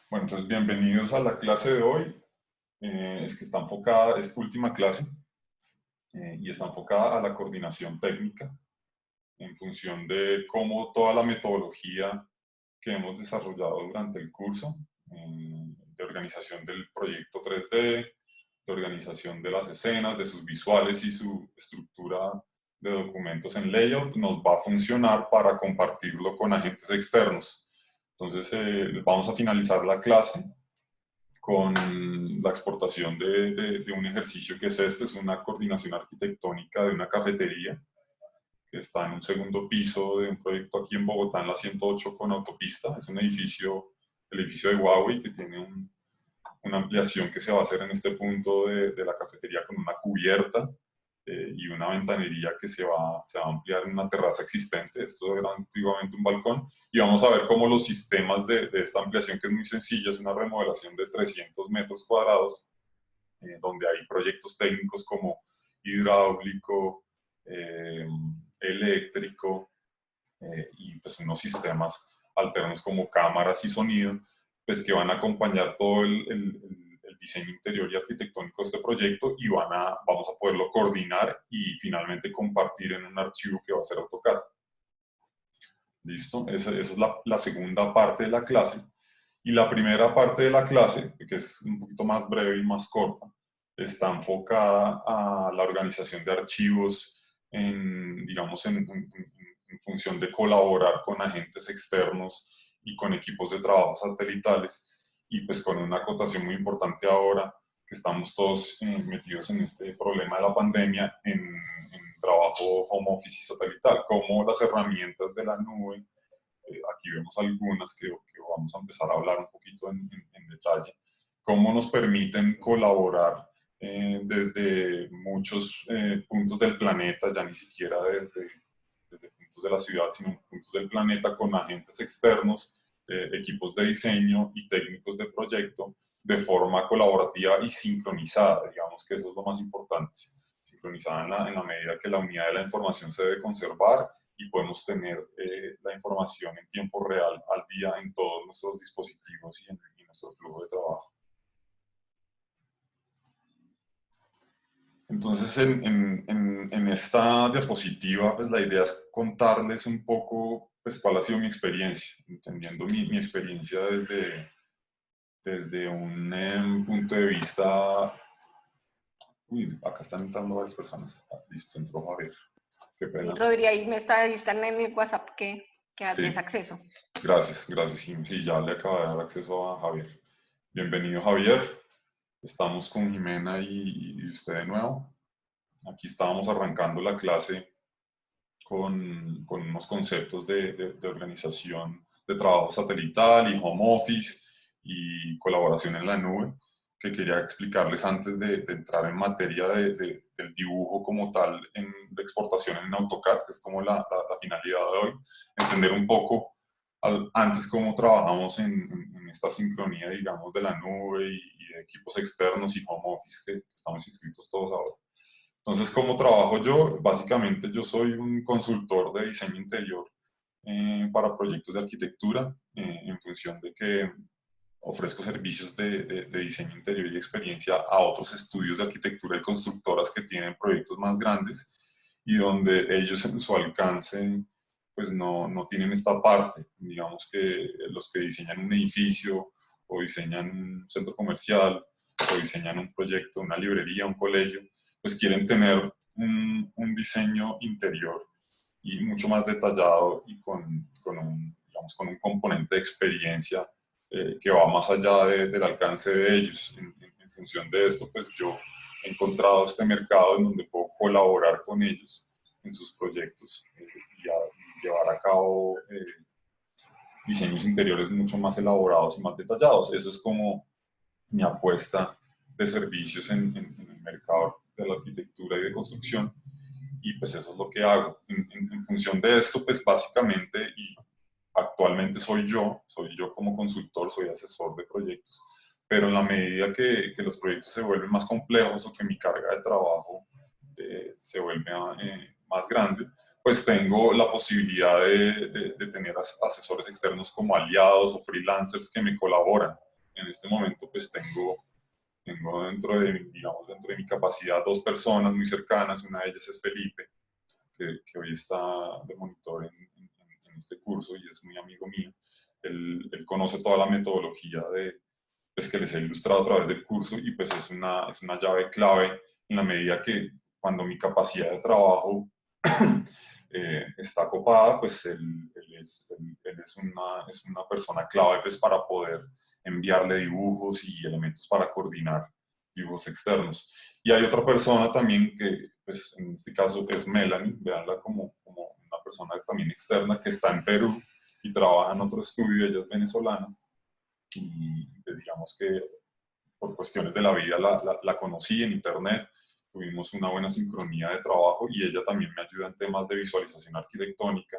Bueno, entonces bienvenidos a la clase de hoy. Es que está enfocada, es última clase, y está enfocada a la coordinación técnica en función de cómo toda la metodología que hemos desarrollado durante el curso, de organización del proyecto 3D, de organización de las escenas, de sus visuales y su estructura de documentos en layout, nos va a funcionar para compartirlo con agentes externos. Entonces, vamos a finalizar la clase con la exportación de un ejercicio que es este, es una coordinación arquitectónica de una cafetería que está en un segundo piso de un proyecto aquí en Bogotá, en la 108 con autopista. Es un edificio, el edificio de Huawei, que tiene una ampliación que se va a hacer en este punto de la cafetería con una cubierta, y una ventanería que se va a ampliar en una terraza existente. Esto era antiguamente un balcón, y vamos a ver cómo los sistemas de esta ampliación, que es muy sencilla, es una remodelación de 300 metros cuadrados, donde hay proyectos técnicos como hidráulico, eh, eléctrico, y pues unos sistemas alternos como cámaras y sonido, pues que van a acompañar todo el diseño interior y arquitectónico de este proyecto, y vamos a poderlo coordinar y finalmente compartir en un archivo que va a ser AutoCAD. ¿Listo? Esa es la segunda parte de la clase. Y la primera parte de la clase, que es un poquito más breve y más corta, está enfocada a la organización de archivos digamos, en función de colaborar con agentes externos y con equipos de trabajo satelitales, y pues con una acotación muy importante ahora, que estamos todos metidos en este problema de la pandemia, en trabajo home office y satelital, como las herramientas de la nube. Aquí vemos algunas que vamos a empezar a hablar un poquito en detalle, cómo nos permiten colaborar desde muchos puntos del planeta, ya ni siquiera desde puntos de la ciudad, sino puntos del planeta, con agentes externos, equipos de diseño y técnicos de proyecto, de forma colaborativa y sincronizada. Digamos que eso es lo más importante, sincronizada en la medida que la unidad de la información se debe conservar y podemos tener la información en tiempo real, al día, en todos nuestros dispositivos y en nuestro flujo de trabajo. Entonces, en esta diapositiva, pues la idea es contarles un poco, pues, cuál ha sido mi experiencia, entendiendo mi experiencia desde un punto de vista. Uy, acá están entrando varias personas. Ah, listo, entró Javier. Qué Sí, pena. Rodri, ahí están en el WhatsApp que des Sí, acceso. gracias, Jim. Sí, ya le acabo de dar acceso a Javier. Bienvenido, Javier. Estamos con Jimena y usted de nuevo. Aquí estábamos arrancando la clase con unos conceptos de organización de trabajo satelital y home office y colaboración en la nube, que quería explicarles antes de entrar en materia del dibujo como tal, de exportación en AutoCAD, que es como la finalidad de hoy. Entender un poco antes cómo trabajamos en esta sincronía, digamos, de la nube y de equipos externos y home office, que estamos inscritos todos ahora. Entonces, ¿cómo trabajo yo? Básicamente yo soy un consultor de diseño interior para proyectos de arquitectura, en función de que ofrezco servicios de diseño interior y experiencia a otros estudios de arquitectura y constructoras que tienen proyectos más grandes, y donde ellos en su alcance pues no tienen esta parte. Digamos que los que diseñan un edificio o diseñan un centro comercial o diseñan un proyecto, una librería, un colegio, pues quieren tener un diseño interior y mucho más detallado y digamos, con un componente de experiencia que va más allá del alcance de ellos. En función de esto, pues yo he encontrado este mercado en donde puedo colaborar con ellos en sus proyectos, y llevar a cabo diseños interiores mucho más elaborados y más detallados. Eso es como mi apuesta de servicios en el mercado de la arquitectura y de construcción, y pues eso es lo que hago. En función de esto, pues básicamente, y actualmente soy yo como consultor, soy asesor de proyectos, pero en la medida que los proyectos se vuelven más complejos o que mi carga de trabajo se vuelve más grande, pues tengo la posibilidad de tener asesores externos como aliados o freelancers que me colaboran. este momento pues tengo dentro de, digamos, dentro de mi capacidad dos personas muy cercanas. Una de ellas es Felipe, que hoy está de monitor en este curso y es muy amigo mío. Él conoce toda la metodología pues, que les he ilustrado a través del curso y pues es una llave clave en la medida que cuando mi capacidad de trabajo está copada, pues él es una persona clave pues, para poder enviarle dibujos y elementos para coordinar dibujos externos. Y hay otra persona también que, pues en este caso es Melanie, veanla como una persona también externa que está en Perú y trabaja en otro estudio, ella es venezolana y pues digamos que por cuestiones de la vida la conocí en internet, tuvimos una buena sincronía de trabajo y ella también me ayuda en temas de visualización arquitectónica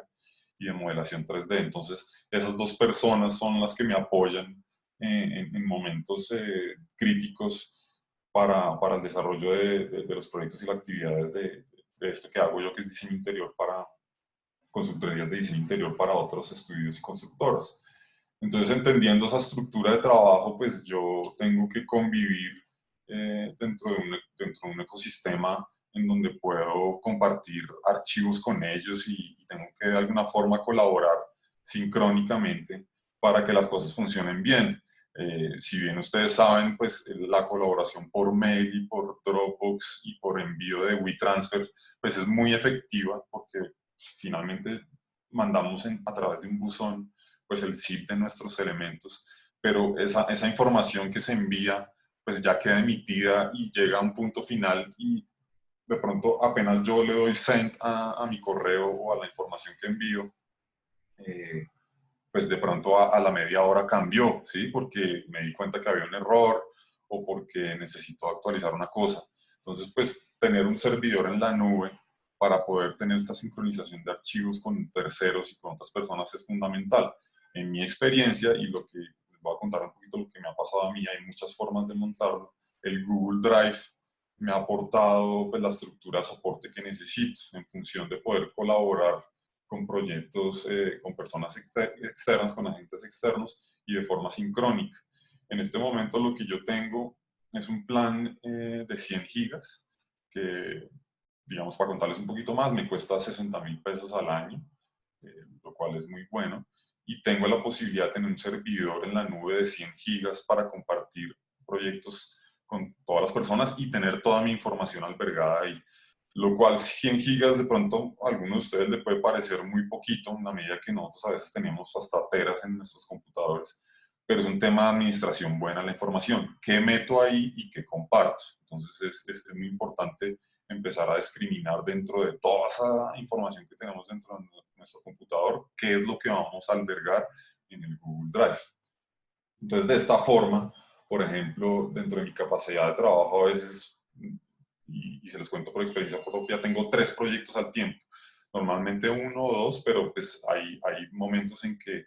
y de modelación 3D. Entonces, esas dos personas son las que me apoyan en momentos críticos para el desarrollo de los proyectos y las actividades de esto que hago yo, que es diseño interior para consultorías de diseño interior para otros estudios y constructoras. Entonces, entendiendo esa estructura de trabajo, pues yo tengo que convivir dentro de un ecosistema en donde puedo compartir archivos con ellos y tengo que de alguna forma colaborar sincrónicamente para que las cosas funcionen bien. Si bien ustedes saben, pues la colaboración por mail y por Dropbox y por envío de WeTransfer, pues es muy efectiva porque finalmente mandamos a través de un buzón pues el zip de nuestros elementos, pero esa información que se envía pues ya queda emitida y llega a un punto final y de pronto apenas yo le doy send a mi correo o a la información que envío, pues de pronto a la media hora cambió, ¿sí? Porque me di cuenta que había un error o porque necesito actualizar una cosa. Entonces, pues tener un servidor en la nube para poder tener esta sincronización de archivos con terceros y con otras personas es fundamental. En mi experiencia, y lo que les voy a contar un poquito lo que me ha pasado a mí, hay muchas formas de montarlo. El Google Drive me ha aportado pues, la estructura de soporte que necesito en función de poder colaborar con proyectos, con personas externas, con agentes externos y de forma sincrónica. En este momento lo que yo tengo es un plan de 100 gigas que, digamos, para contarles un poquito más, me cuesta 60.000 pesos al año, lo cual es muy bueno. Y tengo la posibilidad de tener un servidor en la nube de 100 gigas para compartir proyectos con todas las personas y tener toda mi información albergada ahí. Lo cual 100 gigas de pronto a algunos de ustedes le puede parecer muy poquito, en la medida que nosotros a veces tenemos hasta teras en nuestros computadores, pero es un tema de administración buena la información, qué meto ahí y qué comparto. Entonces es muy importante empezar a discriminar dentro de toda esa información que tenemos dentro de nuestro computador, qué es lo que vamos a albergar en el Google Drive. Entonces, de esta forma, por ejemplo, dentro de mi capacidad de trabajo, a veces, y se los cuento por experiencia propia, tengo 3 proyectos al tiempo. Normalmente 1 o 2, pero pues hay momentos en que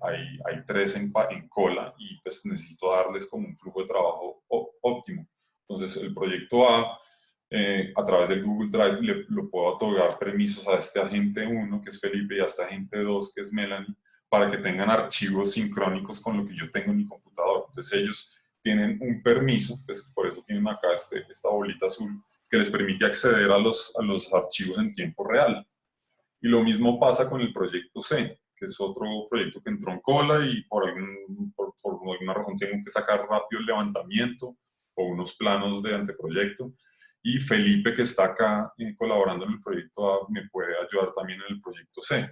hay 3 en cola y pues necesito darles como un flujo de trabajo óptimo. Entonces, el proyecto a través del Google Drive, lo puedo otorgar permisos a este agente 1, que es Felipe, y a este agente 2, que es Melanie, para que tengan archivos sincrónicos con lo que yo tengo en mi computador. Entonces ellos tienen un permiso, pues por eso tienen acá esta bolita azul, que les permite acceder a los archivos en tiempo real. Y lo mismo pasa con el proyecto C, que es otro proyecto que entró en cola y por alguna razón tengo que sacar rápido el levantamiento o unos planos de anteproyecto. Y Felipe, que está acá colaborando en el proyecto A, me puede ayudar también en el proyecto C.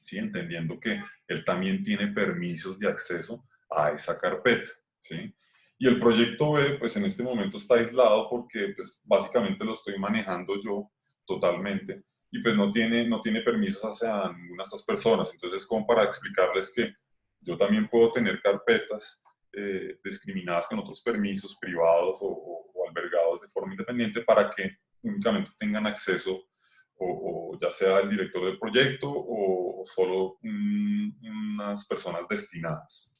¿Sí? Entendiendo que él también tiene permisos de acceso a esa carpeta. ¿Sí? Y el proyecto B, pues en este momento está aislado porque pues, básicamente lo estoy manejando yo totalmente y pues no tiene permisos hacia ninguna de estas personas. Entonces, como para explicarles que yo también puedo tener carpetas discriminadas con otros permisos privados o albergados de forma independiente para que únicamente tengan acceso o ya sea el director del proyecto o solo unas personas destinadas.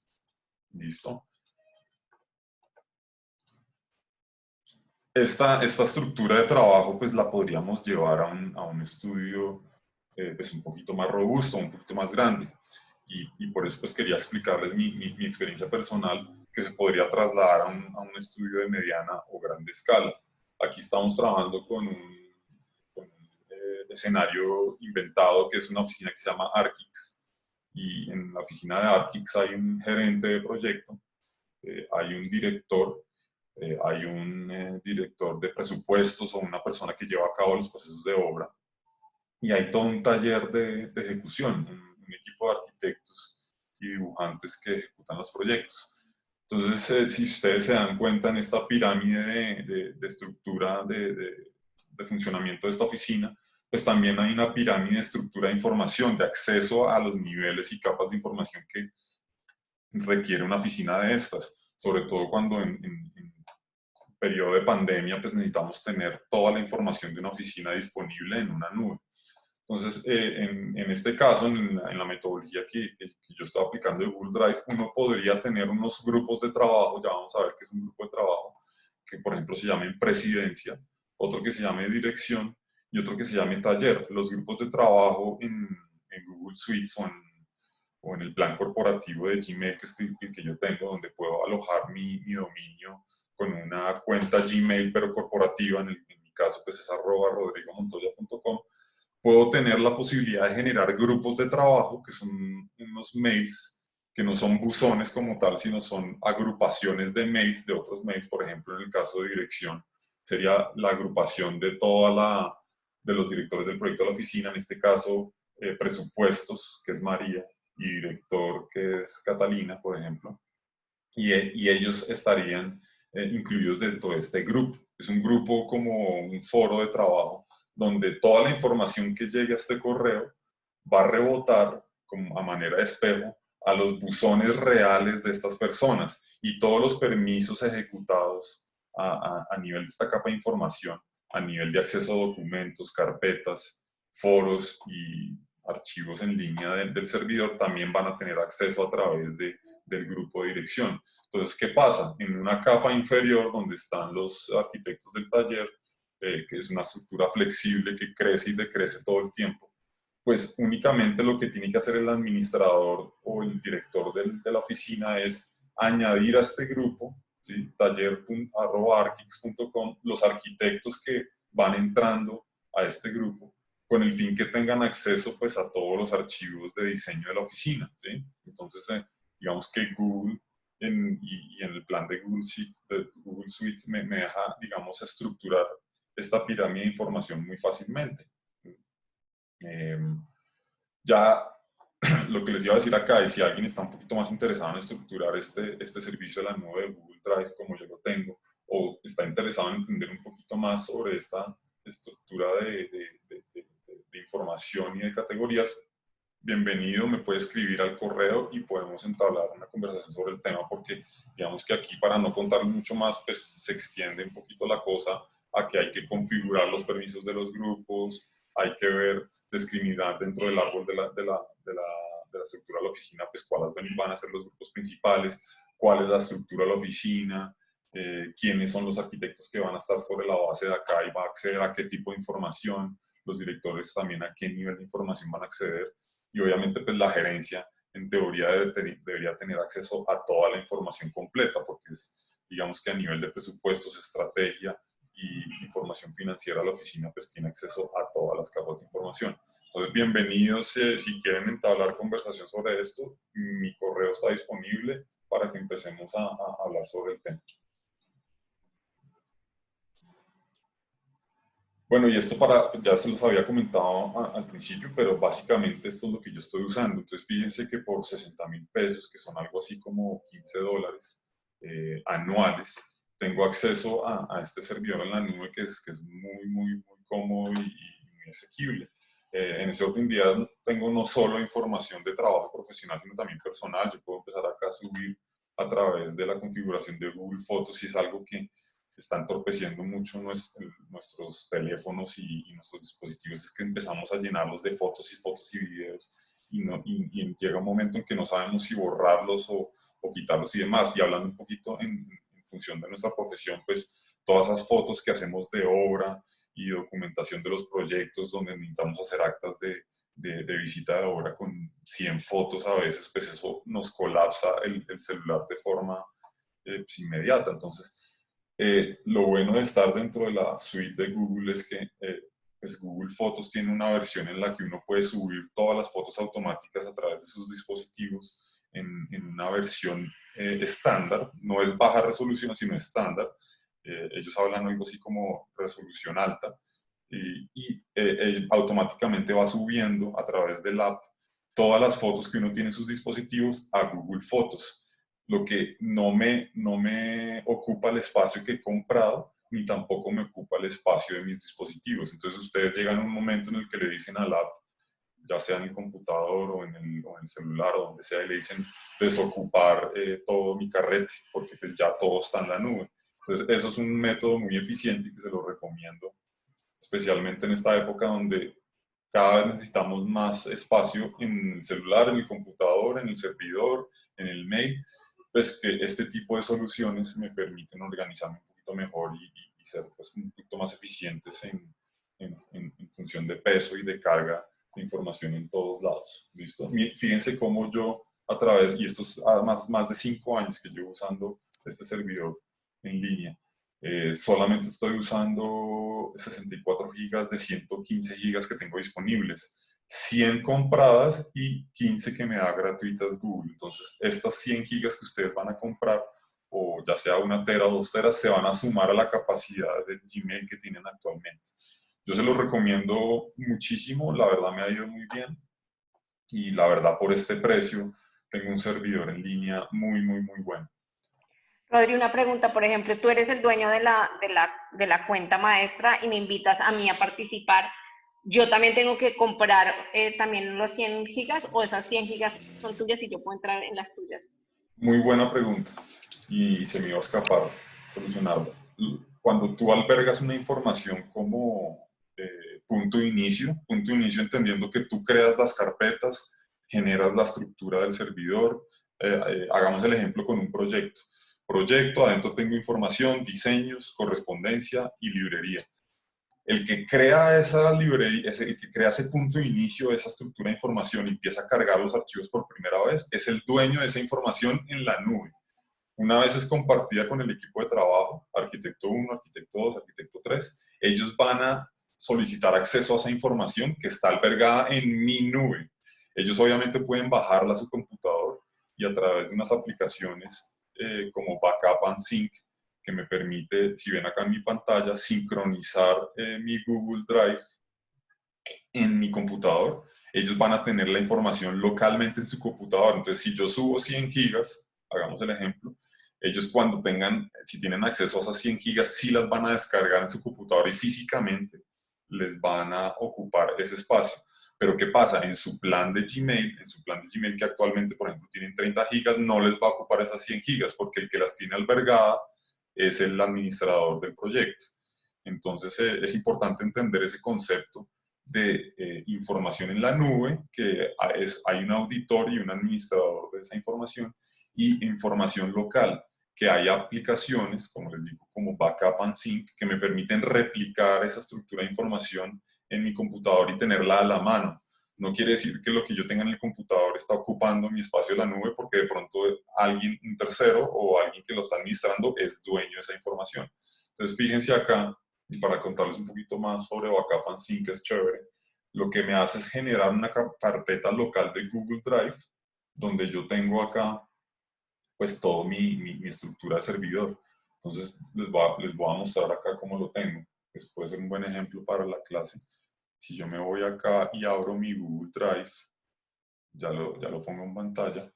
¿Listo? Esta estructura de trabajo pues la podríamos llevar a un estudio pues un poquito más robusto, un poquito más grande. Y por eso pues quería explicarles mi experiencia personal que se podría trasladar a un estudio de mediana o grande escala. Aquí estamos trabajando con un escenario inventado que es una oficina que se llama Arkix, y en la oficina de Arkix hay un gerente de proyecto, hay un director, hay un director de presupuestos o una persona que lleva a cabo los procesos de obra, y hay todo un taller de ejecución, un equipo de arquitectos y dibujantes que ejecutan los proyectos. Entonces, si ustedes se dan cuenta en esta pirámide de estructura de funcionamiento de esta oficina, pues también hay una pirámide de estructura de información, de acceso a los niveles y capas de información que requiere una oficina de estas, sobre todo cuando en periodo de pandemia pues necesitamos tener toda la información de una oficina disponible en una nube. Entonces, en este caso, en la metodología que yo estaba aplicando de Google Drive, uno podría tener unos grupos de trabajo, ya vamos a ver qué es un grupo de trabajo, que por ejemplo se llamen presidencia, otro que se llame dirección y otro que se llame taller. Los grupos de trabajo en Google Suites o en el plan corporativo de Gmail, que es el que yo tengo, donde puedo alojar mi dominio con una cuenta Gmail, pero corporativa, en mi caso pues es @rodrigomontoya.com. Puedo tener la posibilidad de generar grupos de trabajo, que son unos mails que no son buzones como tal, sino son agrupaciones de mails, de otros mails. Por ejemplo, en el caso de dirección, sería la agrupación de los directores del proyecto de la oficina, en este caso, presupuestos, que es María, y director, que es Catalina, por ejemplo. Y ellos estarían incluidos dentro de este grupo. Es un grupo como un foro de trabajo donde toda la información que llegue a este correo va a rebotar como a manera de espejo a los buzones reales de estas personas, y todos los permisos ejecutados a nivel de esta capa de información, a nivel de acceso a documentos, carpetas, foros y archivos en línea del servidor, también van a tener acceso a través del grupo de dirección. Entonces, ¿qué pasa? En una capa inferior, donde están los arquitectos del taller, que es una estructura flexible que crece y decrece todo el tiempo, pues únicamente lo que tiene que hacer el administrador o el director de la oficina es añadir a este grupo, ¿sí? taller.arquix.com, los arquitectos que van entrando a este grupo, con el fin que tengan acceso pues a todos los archivos de diseño de la oficina, ¿sí? Entonces, digamos que Google y en el plan de Google Suite me deja, digamos, estructurar esta pirámide de información muy fácilmente. Ya lo que les iba a decir acá, y si alguien está un poquito más interesado en estructurar este servicio de la nube de Google Drive como yo lo tengo, o está interesado en entender un poquito más sobre esta estructura de información y de categorías, bienvenido, me puede escribir al correo y podemos entablar una conversación sobre el tema, porque digamos que aquí, para no contar mucho más, pues se extiende un poquito la cosa a que hay que configurar los permisos de los grupos, hay que ver, discriminar dentro del árbol de la estructura de la oficina, pues cuáles van a ser los grupos principales, cuál es la estructura de la oficina, quiénes son los arquitectos que van a estar sobre la base de acá y va a acceder a qué tipo de información, los directores también a qué nivel de información van a acceder, y obviamente pues la gerencia en teoría debería tener acceso a toda la información completa, porque es, digamos que a nivel de presupuestos, estrategia y información financiera, la oficina pues tiene acceso a todas las capas de información. Entonces, bienvenidos, si quieren entablar conversación sobre esto, mi correo está disponible para que empecemos a hablar sobre el tema. Bueno, y esto ya se los había comentado al principio, pero básicamente esto es lo que yo estoy usando. Entonces, fíjense que por 60.000 pesos, que son algo así como $15 anuales, tengo acceso a este servidor en la nube que es muy cómodo y muy asequible. En ese orden de ideas, tengo no solo información de trabajo profesional, sino también personal. Yo puedo empezar acá a subir a través de la configuración de Google Fotos, si es algo que está entorpeciendo mucho nuestros teléfonos y nuestros dispositivos, es que empezamos a llenarlos de fotos y videos, y llega un momento en que no sabemos si borrarlos o quitarlos y demás. Y hablando un poquito en función de nuestra profesión, pues todas esas fotos que hacemos de obra y documentación de los proyectos, donde necesitamos hacer actas de visita de obra con 100 fotos a veces, pues eso nos colapsa el celular de forma pues, inmediata. Entonces, lo bueno de estar dentro de la suite de Google es que pues Google Fotos tiene una versión en la que uno puede subir todas las fotos automáticas a través de sus dispositivos en una versión estándar. No es baja resolución, sino estándar. Ellos hablan algo así como resolución alta. Automáticamente va subiendo a través del app todas las fotos que uno tiene en sus dispositivos a Google Fotos, lo que no me ocupa el espacio que he comprado, ni tampoco me ocupa el espacio de mis dispositivos. Entonces ustedes llegan a un momento en el que le dicen al app, ya sea en el computador o en el celular o donde sea, y le dicen desocupar todo mi carrete, porque pues ya todo está en la nube. Entonces eso es un método muy eficiente y que se lo recomiendo, especialmente en esta época donde cada vez necesitamos más espacio en el celular, en el computador, en el servidor, en el mail. Pues que este tipo de soluciones me permiten organizarme un poquito mejor y ser pues, un poquito más eficientes en función de peso y de carga de información en todos lados. ¿Listo? Fíjense cómo yo a través, y esto es además más de 5 años que llevo usando este servidor en línea, solamente estoy usando 64 gigas de 115 gigas que tengo disponibles. 100 compradas y 15 que me da gratuitas Google. Entonces, estas 100 gigas que ustedes van a comprar, o ya sea 1 tera o 2 teras, se van a sumar a la capacidad de Gmail que tienen actualmente. Yo se los recomiendo muchísimo, la verdad me ha ido muy bien y la verdad por este precio tengo un servidor en línea muy bueno. Rodri, una pregunta, por ejemplo, tú eres el dueño de la cuenta maestra y me invitas a mí a participar. ¿Yo también tengo que comprar también los 100 gigas o esas 100 gigas son tuyas y yo puedo entrar en las tuyas? Muy buena pregunta y se me iba a escapar solucionarla. Cuando tú albergas una información como punto de inicio entendiendo que tú creas las carpetas, generas la estructura del servidor, hagamos el ejemplo con un proyecto. Proyecto, adentro tengo información, diseños, correspondencia y librería. El que crea esa librería, el que crea ese punto de inicio, esa estructura de información y empieza a cargar los archivos por primera vez, es el dueño de esa información en la nube. Una vez es compartida con el equipo de trabajo, arquitecto 1, arquitecto 2, arquitecto 3, ellos van a solicitar acceso a esa información que está albergada en mi nube. Ellos obviamente pueden bajarla a su computador y a través de unas aplicaciones como Backup and Sync, que me permite, si ven acá en mi pantalla, sincronizar mi Google Drive en mi computador. Ellos van a tener la información localmente en su computador. Entonces, si yo subo 100 gigas, hagamos el ejemplo, ellos cuando tengan, si tienen acceso a esas 100 gigas, sí las van a descargar en su computador y físicamente les van a ocupar ese espacio. Pero ¿qué pasa? En su plan de Gmail que actualmente, por ejemplo, tienen 30 gigas, no les va a ocupar esas 100 gigas porque el que las tiene albergada es el administrador del proyecto. Entonces, es importante entender ese concepto de información en la nube, que hay un auditor y un administrador de esa información, y información local, que hay aplicaciones, como les digo, como Backup and Sync, que me permiten replicar esa estructura de información en mi computador y tenerla a la mano. No quiere decir que lo que yo tenga en el computador está ocupando mi espacio de la nube, porque de pronto alguien, un tercero o alguien que lo está administrando es dueño de esa información. Entonces, fíjense acá, y para contarles un poquito más sobre Backup and Sync, es chévere, lo que me hace es generar una carpeta local de Google Drive, donde yo tengo acá pues todo mi estructura de servidor. Entonces les voy a mostrar acá cómo lo tengo. Pues puede ser un buen ejemplo para la clase. Si yo me voy acá y abro mi Google Drive, ya lo pongo en pantalla.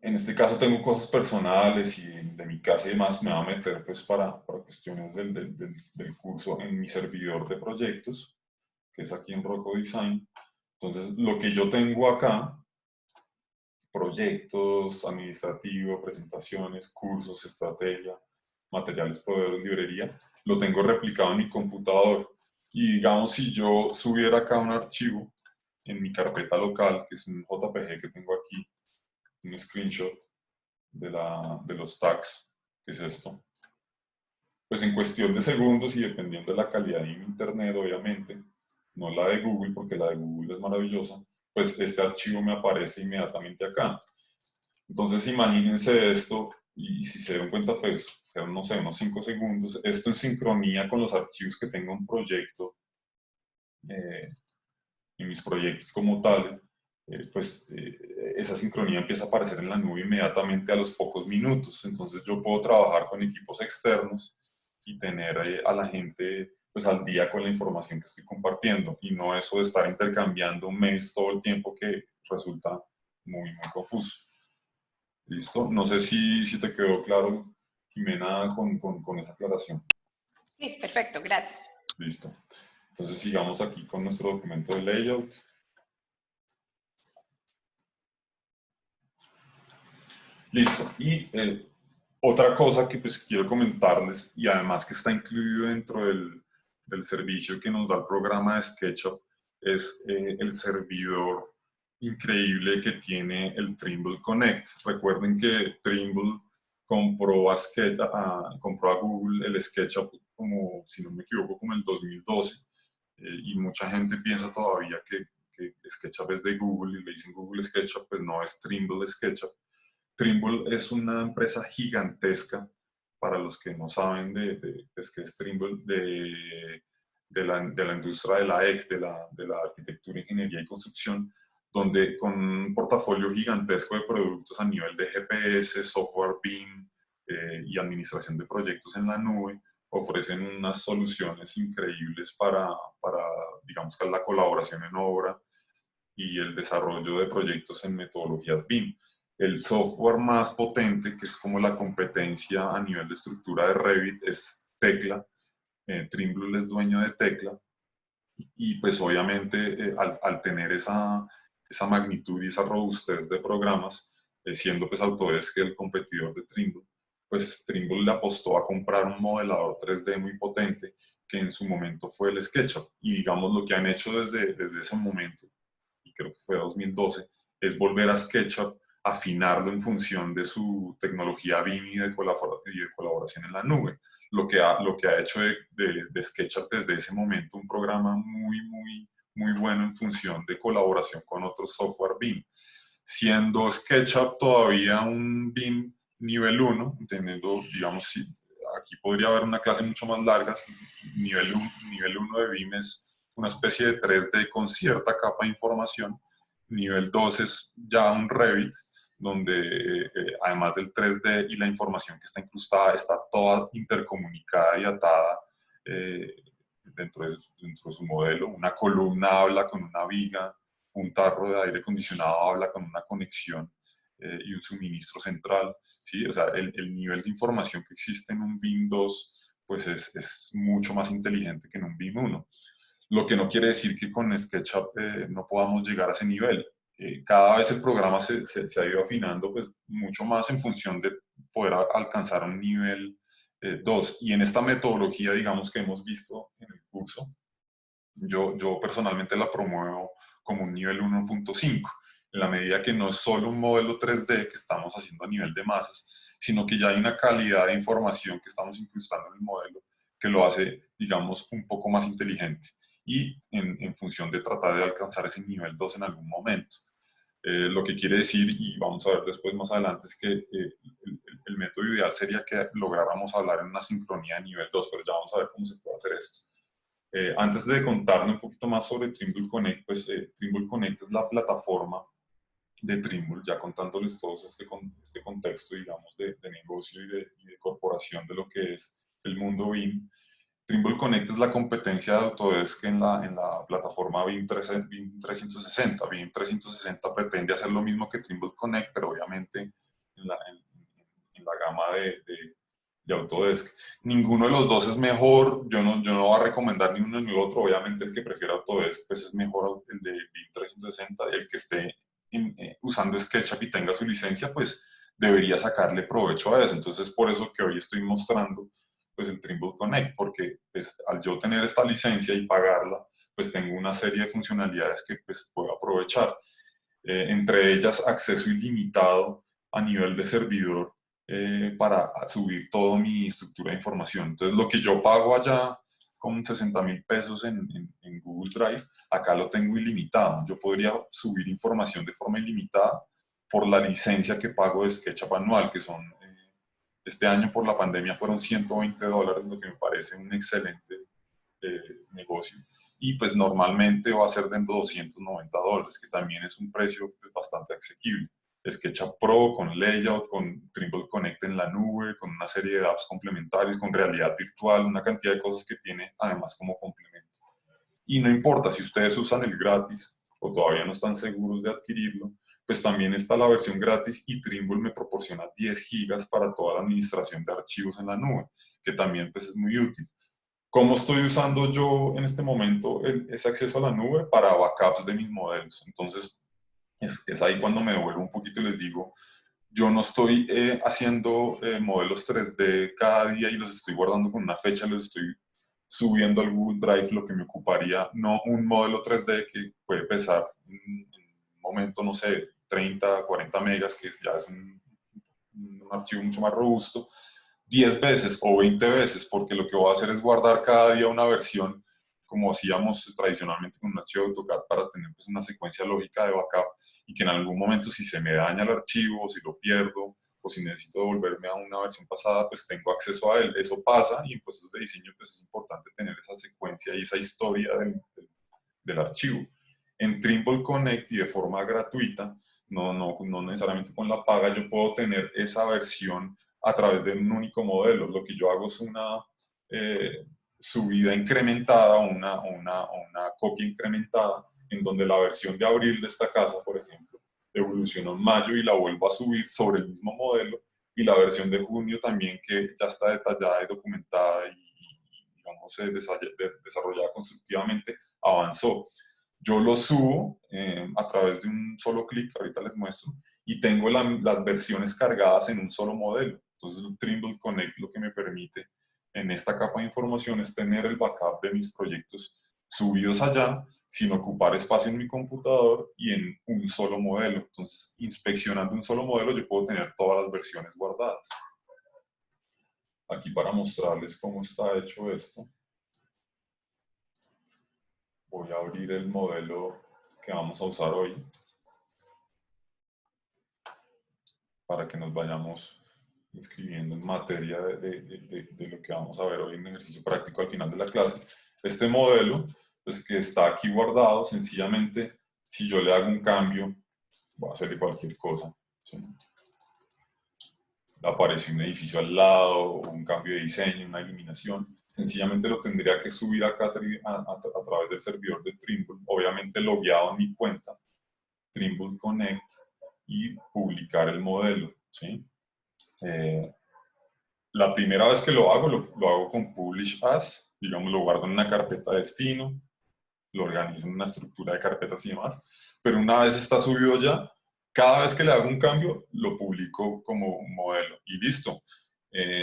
En este caso tengo cosas personales y de mi casa y demás, me va a meter pues para cuestiones del curso en mi servidor de proyectos, que es aquí en Rocco Design. Entonces, lo que yo tengo acá, proyectos, administrativo, presentaciones, cursos, estrategia, materiales, proveedores, librería, lo tengo replicado en mi computador. Y digamos, si yo subiera acá un archivo en mi carpeta local, que es un JPG que tengo aquí, un screenshot de los tags, que es esto, pues en cuestión de segundos y dependiendo de la calidad de mi internet, obviamente, no la de Google, porque la de Google es maravillosa, pues este archivo me aparece inmediatamente acá. Entonces imagínense esto, y si se dan cuenta, pues, fueron, no sé, unos 5 segundos, esto en sincronía con los archivos que tengo en proyecto, en mis proyectos como tal, esa sincronía empieza a aparecer en la nube inmediatamente a los pocos minutos. Entonces yo puedo trabajar con equipos externos y tener a la gente pues al día con la información que estoy compartiendo, y no eso de estar intercambiando mails todo el tiempo, que resulta muy, muy confuso. ¿Listo? No sé si te quedó claro, Jimena, con esa aclaración. Sí, perfecto, gracias. Listo. Entonces sigamos aquí con nuestro documento de layout. Listo. Y otra cosa que pues quiero comentarles, y además que está incluido dentro del servicio que nos da el programa de SketchUp, es el servidor increíble que tiene el Trimble Connect. Recuerden que Trimble compró compró a Google el SketchUp, como, si no me equivoco, como en el 2012, y mucha gente piensa todavía que SketchUp es de Google y le dicen Google SketchUp, pues no, es Trimble SketchUp. Trimble es una empresa gigantesca, para los que no saben pues, que es Trimble, de la industria de la EC, de la arquitectura, ingeniería y construcción, donde con un portafolio gigantesco de productos a nivel de GPS, software BIM, y administración de proyectos en la nube, ofrecen unas soluciones increíbles para digamos que la colaboración en obra y el desarrollo de proyectos en metodologías BIM. El software más potente, que es como la competencia a nivel de estructura de Revit, es Tekla. Trimble es dueño de Tekla, y pues obviamente al tener esa magnitud y esa robustez de programas, siendo pues Autodesk el competidor de Trimble, pues Trimble le apostó a comprar un modelador 3D muy potente, que en su momento fue el SketchUp. Y digamos lo que han hecho desde ese momento, y creo que fue 2012, es volver a SketchUp, afinarlo en función de su tecnología BIM y de colaboración en la nube. Lo que ha hecho de SketchUp desde ese momento un programa muy, muy, muy bueno en función de colaboración con otros software BIM. Siendo SketchUp todavía un BIM nivel 1, entendiendo, digamos, si aquí podría haber una clase mucho más larga. Nivel 1 de BIM es una especie de 3D con cierta capa de información. Nivel 2 es ya un Revit, donde además del 3D y la información que está incrustada, está toda intercomunicada y atada dentro de su modelo. Una columna habla con una viga, un tarro de aire acondicionado habla con una conexión y un suministro central, ¿sí? O sea, el nivel de información que existe en un BIM 2 pues es mucho más inteligente que en un BIM 1. Lo que no quiere decir que con SketchUp no podamos llegar a ese nivel. Cada vez el programa se ha ido afinando pues mucho más en función de poder alcanzar un nivel 2. Y en esta metodología, digamos, que hemos visto en el curso, yo personalmente la promuevo como un nivel 1.5, en la medida que no es solo un modelo 3D que estamos haciendo a nivel de masas, sino que ya hay una calidad de información que estamos incrustando en el modelo que lo hace, digamos, un poco más inteligente, y en función de tratar de alcanzar ese nivel 2 en algún momento. Lo que quiere decir, y vamos a ver después más adelante, es que el método ideal sería que lográramos hablar en una sincronía de nivel 2, pero ya vamos a ver cómo se puede hacer esto. Antes de contarle un poquito más sobre Trimble Connect, pues Trimble Connect es la plataforma de Trimble, ya contándoles todo este contexto, digamos, de negocio y de corporación de lo que es el mundo BIM. Trimble Connect es la competencia de Autodesk en la plataforma BIM 360. BIM 360 pretende hacer lo mismo que Trimble Connect, pero obviamente en la gama de Autodesk. Ninguno de los dos es mejor. Yo no voy a recomendar ni uno ni el otro. Obviamente el que prefiera Autodesk pues es mejor el de BIM 360. El que esté usando SketchUp y tenga su licencia, pues debería sacarle provecho a eso. Entonces, por eso que hoy estoy mostrando pues el Trimble Connect, porque pues, al yo tener esta licencia y pagarla, pues tengo una serie de funcionalidades que pues puedo aprovechar. Entre ellas, acceso ilimitado a nivel de servidor para subir toda mi estructura de información. Entonces, lo que yo pago allá con 60.000 pesos en Google Drive, acá lo tengo ilimitado. Yo podría subir información de forma ilimitada por la licencia que pago de SketchUp anual, que son, este año por la pandemia fueron $120, lo que me parece un excelente negocio. Y pues normalmente va a ser de $290, que también es un precio pues, bastante asequible. SketchUp Pro con Layout, con Trimble Connect en la nube, con una serie de apps complementarios, con realidad virtual, una cantidad de cosas que tiene además como complemento. Y no importa si ustedes usan el gratis o todavía no están seguros de adquirirlo, pues también está la versión gratis y Trimble me proporciona 10 gigas para toda la administración de archivos en la nube, que también pues es muy útil. ¿Cómo estoy usando yo en este momento ese acceso a la nube? Para backups de mis modelos. Entonces, es ahí cuando me devuelvo un poquito y les digo, yo no estoy haciendo modelos 3D cada día y los estoy guardando con una fecha, los estoy subiendo al Google Drive, lo que me ocuparía, no un modelo 3D que puede pesar en un momento, no sé, 30, 40 megas, que ya es un archivo mucho más robusto, 10 veces o 20 veces, porque lo que voy a hacer es guardar cada día una versión, como hacíamos tradicionalmente con un archivo de AutoCAD, para tener pues, una secuencia lógica de backup y que en algún momento si se me daña el archivo, o si lo pierdo, o si necesito devolverme a una versión pasada, pues tengo acceso a él. Eso pasa y en procesos de diseño pues es importante tener esa secuencia y esa historia del archivo. En Trimble Connect y de forma gratuita, no necesariamente con la paga, yo puedo tener esa versión a través de un único modelo. Lo que yo hago es una subida incrementada, una copia incrementada, en donde la versión de abril de esta casa, por ejemplo, evolucionó en mayo y la vuelvo a subir sobre el mismo modelo, y la versión de junio también, que ya está detallada y documentada y digamos, desarrollada constructivamente, avanzó. Yo lo subo a través de un solo clic, ahorita les muestro, y tengo las versiones cargadas en un solo modelo. Entonces, el Trimble Connect lo que me permite en esta capa de información es tener el backup de mis proyectos subidos allá, sin ocupar espacio en mi computador y en un solo modelo. Entonces, inspeccionando un solo modelo, yo puedo tener todas las versiones guardadas. Aquí para mostrarles cómo está hecho esto, voy a abrir el modelo que vamos a usar hoy para que nos vayamos inscribiendo en materia de lo que vamos a ver hoy en ejercicio práctico al final de la clase. Este modelo, pues que está aquí guardado, sencillamente, si yo le hago un cambio, voy a hacerle cualquier cosa, ¿sí? Aparece un edificio al lado, un cambio de diseño, una iluminación, sencillamente lo tendría que subir acá a través del servidor de Trimble, obviamente logueado en mi cuenta, Trimble Connect, y publicar el modelo, ¿sí? La primera vez que lo hago, lo hago con Publish As, digamos, lo guardo en una carpeta de destino, lo organizo en una estructura de carpetas y demás, pero una vez está subido ya, cada vez que le hago un cambio, lo publico como modelo y listo.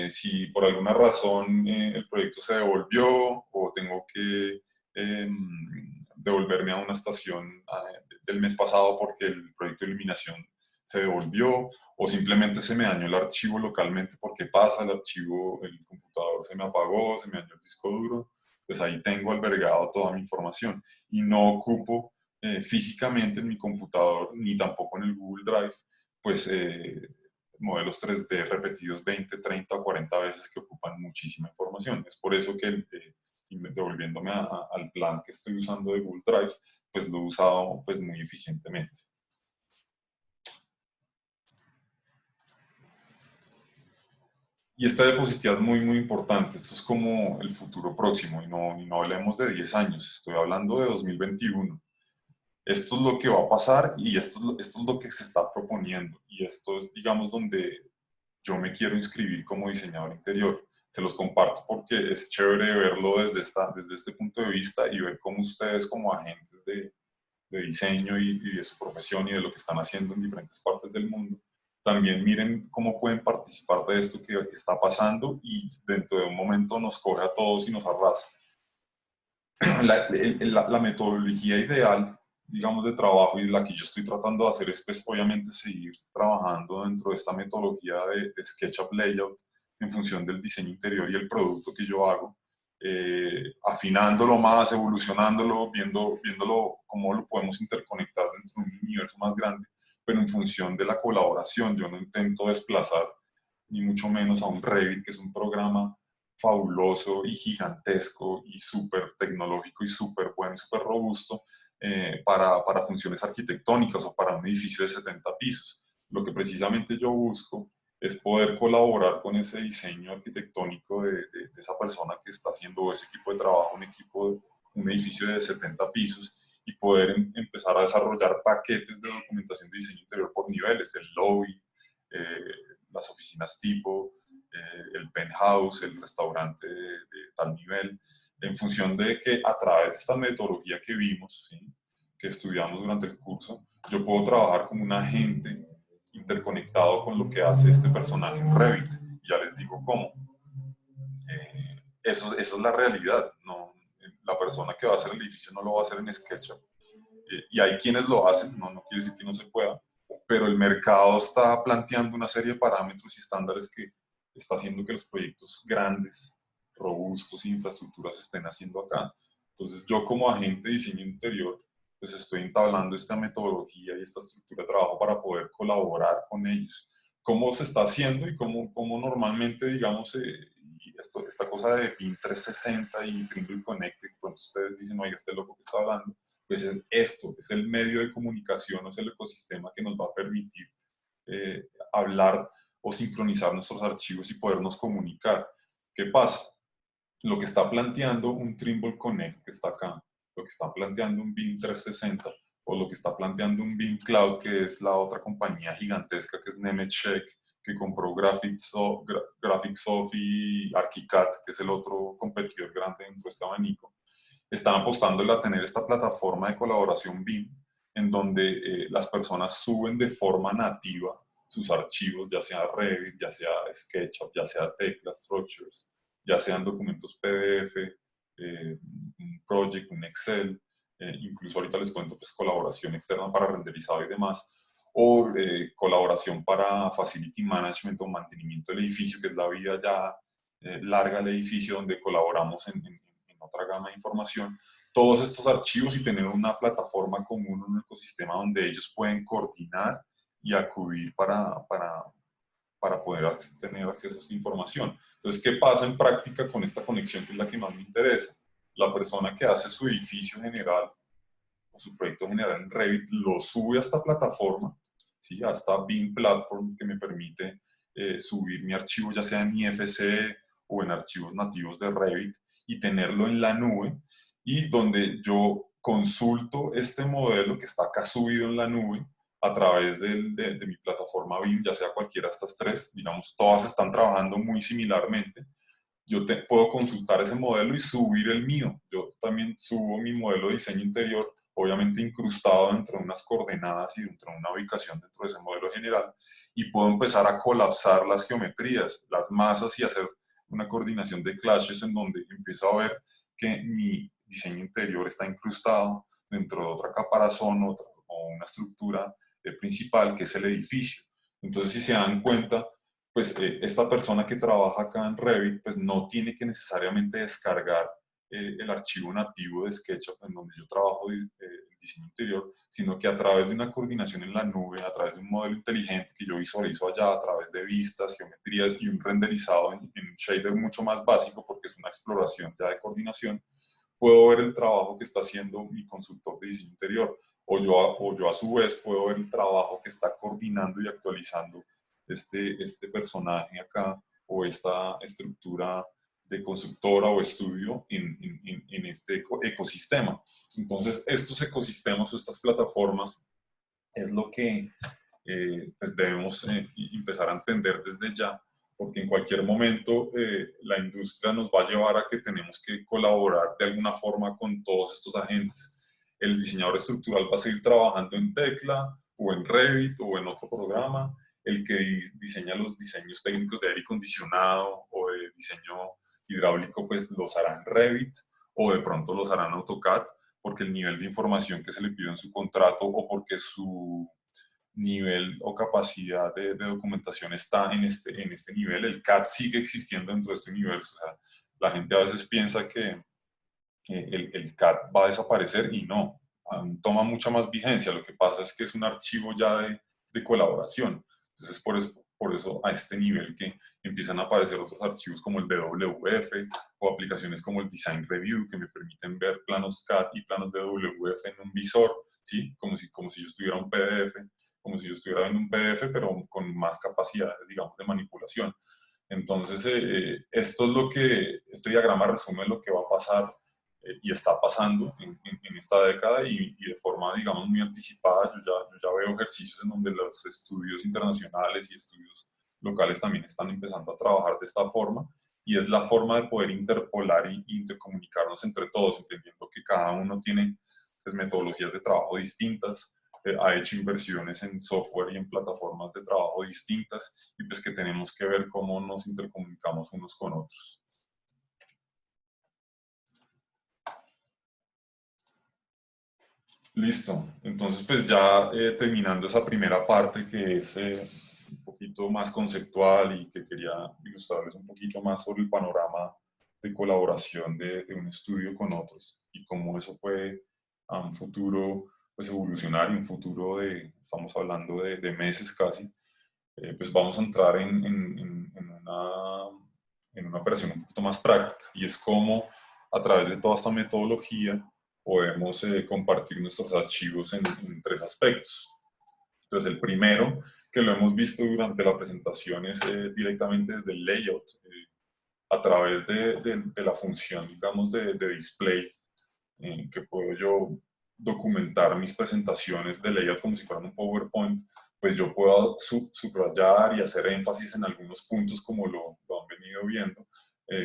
Si por alguna razón el proyecto se devolvió o tengo que devolverme a una estación del mes pasado porque el proyecto de iluminación se devolvió, o simplemente se me dañó el archivo localmente porque pasa, el archivo, el computador se me apagó, se me dañó el disco duro, pues ahí tengo albergado toda mi información y no ocupo físicamente en mi computador ni tampoco en el Google Drive, pues modelos 3D repetidos 20, 30 o 40 veces que ocupan muchísima información. Es por eso que, devolviéndome al plan que estoy usando de Google Drive, pues lo he usado pues muy eficientemente. Y esta diapositiva es muy importante. Esto es como el futuro próximo y no hablemos de 10 años. Estoy hablando de 2021. Esto es lo que va a pasar y esto es lo que se está proponiendo. Y esto es, digamos, donde yo me quiero inscribir como diseñador interior. Se los comparto porque es chévere verlo desde este punto de vista y ver cómo ustedes como agentes de diseño y de su profesión y de lo que están haciendo en diferentes partes del mundo, también miren cómo pueden participar de esto que está pasando y dentro de un momento nos coge a todos y nos arrasa. La metodología ideal, digamos, de trabajo y la que yo estoy tratando de hacer es, pues, obviamente, seguir trabajando dentro de esta metodología de SketchUp Layout en función del diseño interior y el producto que yo hago. afinándolo más, evolucionándolo, viéndolo cómo lo podemos interconectar dentro de un universo más grande, pero en función de la colaboración. Yo no intento desplazar ni mucho menos a un Revit, que es un programa fabuloso y gigantesco y súper tecnológico y súper bueno y súper robusto para funciones arquitectónicas o para un edificio de 70 pisos. Lo que precisamente yo busco es poder colaborar con ese diseño arquitectónico de esa persona que está haciendo ese equipo de trabajo, un edificio de 70 pisos, y poder empezar a desarrollar paquetes de documentación de diseño interior por niveles, el lobby, las oficinas tipo, el penthouse, el restaurante de tal nivel, en función de que a través de esta metodología que vimos, ¿sí?, que estudiamos durante el curso, yo puedo trabajar como un agente interconectado con lo que hace este personaje en Revit. Y ya les digo cómo. Eso es la realidad. No, la persona que va a hacer el edificio no lo va a hacer en SketchUp. Y hay quienes lo hacen, no quiere decir que no se pueda, pero el mercado está planteando una serie de parámetros y estándares que está haciendo que los proyectos grandes, robustos, infraestructuras se estén haciendo acá. Entonces yo como agente de diseño interior, pues estoy entablando esta metodología y esta estructura de trabajo para poder colaborar con ellos. ¿Cómo se está haciendo y cómo normalmente, digamos, esta cosa de BIM 360 y Trimble Connected, cuando ustedes dicen, oiga, este loco que está hablando, pues es esto, es el medio de comunicación, es el ecosistema que nos va a permitir hablar o sincronizar nuestros archivos y podernos comunicar. ¿Qué pasa? Lo que está planteando un Trimble Connect que está acá, lo que está planteando un BIM 360 o lo que está planteando un BIM Cloud, que es la otra compañía gigantesca que es Nemetschek, que compró Graphics y Archicad, que es el otro competidor grande dentro de este abanico, están apostando a tener esta plataforma de colaboración BIM en donde las personas suben de forma nativa sus archivos, ya sea Revit, ya sea SketchUp, ya sea Tekla Structures, ya sean documentos PDF, un Project, un Excel, incluso ahorita les cuento pues colaboración externa para renderizado y demás, o colaboración para Facility Management o mantenimiento del edificio, que es la vida ya larga del edificio, donde colaboramos en otra gama de información, todos estos archivos y tener una plataforma común, un ecosistema donde ellos pueden coordinar y acudir para poder tener acceso a esta información. Entonces, ¿qué pasa en práctica con esta conexión que es la que más me interesa? La persona que hace su edificio general o su proyecto general en Revit lo sube a esta plataforma, ¿sí?, a esta BIM Platform que me permite subir mi archivo ya sea en IFC o en archivos nativos de Revit y tenerlo en la nube, y donde yo consulto este modelo que está acá subido en la nube a través de mi plataforma BIM, ya sea cualquiera de estas tres, digamos, todas están trabajando muy similarmente. Yo puedo consultar ese modelo y subir el mío. Yo también subo mi modelo de diseño interior, obviamente incrustado dentro de unas coordenadas y dentro de una ubicación dentro de ese modelo general, y puedo empezar a colapsar las geometrías, las masas, y hacer una coordinación de clashes en donde empiezo a ver que mi diseño interior está incrustado dentro de otra caparazón o una estructura principal que es el edificio. Entonces, si se dan cuenta, pues esta persona que trabaja acá en Revit, pues no tiene que necesariamente descargar el archivo nativo de SketchUp en donde yo trabajo el diseño interior, sino que a través de una coordinación en la nube, a través de un modelo inteligente que yo visualizo allá, a través de vistas, geometrías y un renderizado en un shader mucho más básico, porque es una exploración ya de coordinación, puedo ver el trabajo que está haciendo mi consultor de diseño interior, o yo a su vez puedo ver el trabajo que está coordinando y actualizando este personaje acá, o esta estructura de constructora o estudio en este ecosistema. Entonces, estos ecosistemas o estas plataformas es lo que pues debemos empezar a entender desde ya, porque en cualquier momento la industria nos va a llevar a que tenemos que colaborar de alguna forma con todos estos agentes. El diseñador estructural va a seguir trabajando en Tekla o en Revit o en otro programa. El que diseña los diseños técnicos de aire acondicionado o de diseño hidráulico, pues los hará en Revit, o de pronto los hará en AutoCAD, porque el nivel de información que se le pide en su contrato o porque su nivel o capacidad de documentación está en este nivel. El CAD sigue existiendo dentro de este universo. O sea, La gente a veces piensa que el CAD va a desaparecer y no, aún toma mucha más vigencia. Lo que pasa es que es un archivo ya de colaboración. Entonces, por eso a este nivel que empiezan a aparecer otros archivos como el DWF o aplicaciones como el Design Review que me permiten ver planos CAD y planos DWF en un visor, ¿sí? Como si yo estuviera un PDF, como si yo estuviera en un PDF, pero con más capacidades, digamos, de manipulación. Entonces, esto es lo que, este diagrama resume lo que va a pasar y está pasando en esta década y de forma, digamos, muy anticipada. Yo ya veo ejercicios en donde los estudios internacionales y estudios locales también están empezando a trabajar de esta forma y es la forma de poder interpolar y intercomunicarnos entre todos, entendiendo que cada uno tiene pues, metodologías de trabajo distintas, ha hecho inversiones en software y en plataformas de trabajo distintas y pues que tenemos que ver cómo nos intercomunicamos unos con otros. Listo, entonces pues ya terminando esa primera parte que es un poquito más conceptual y que quería ilustrarles un poquito más sobre el panorama de colaboración de un estudio con otros y cómo eso puede a un futuro pues evolucionar y un futuro de, estamos hablando de meses casi, pues vamos a entrar en una operación un poquito más práctica y es cómo a través de toda esta metodología podemos compartir nuestros archivos en tres aspectos. Entonces, el primero, que lo hemos visto durante la presentación, es directamente desde el layout, a través de la función, digamos, de display, que puedo yo documentar mis presentaciones de layout como si fueran un PowerPoint, pues yo puedo subrayar y hacer énfasis en algunos puntos como lo han venido viendo,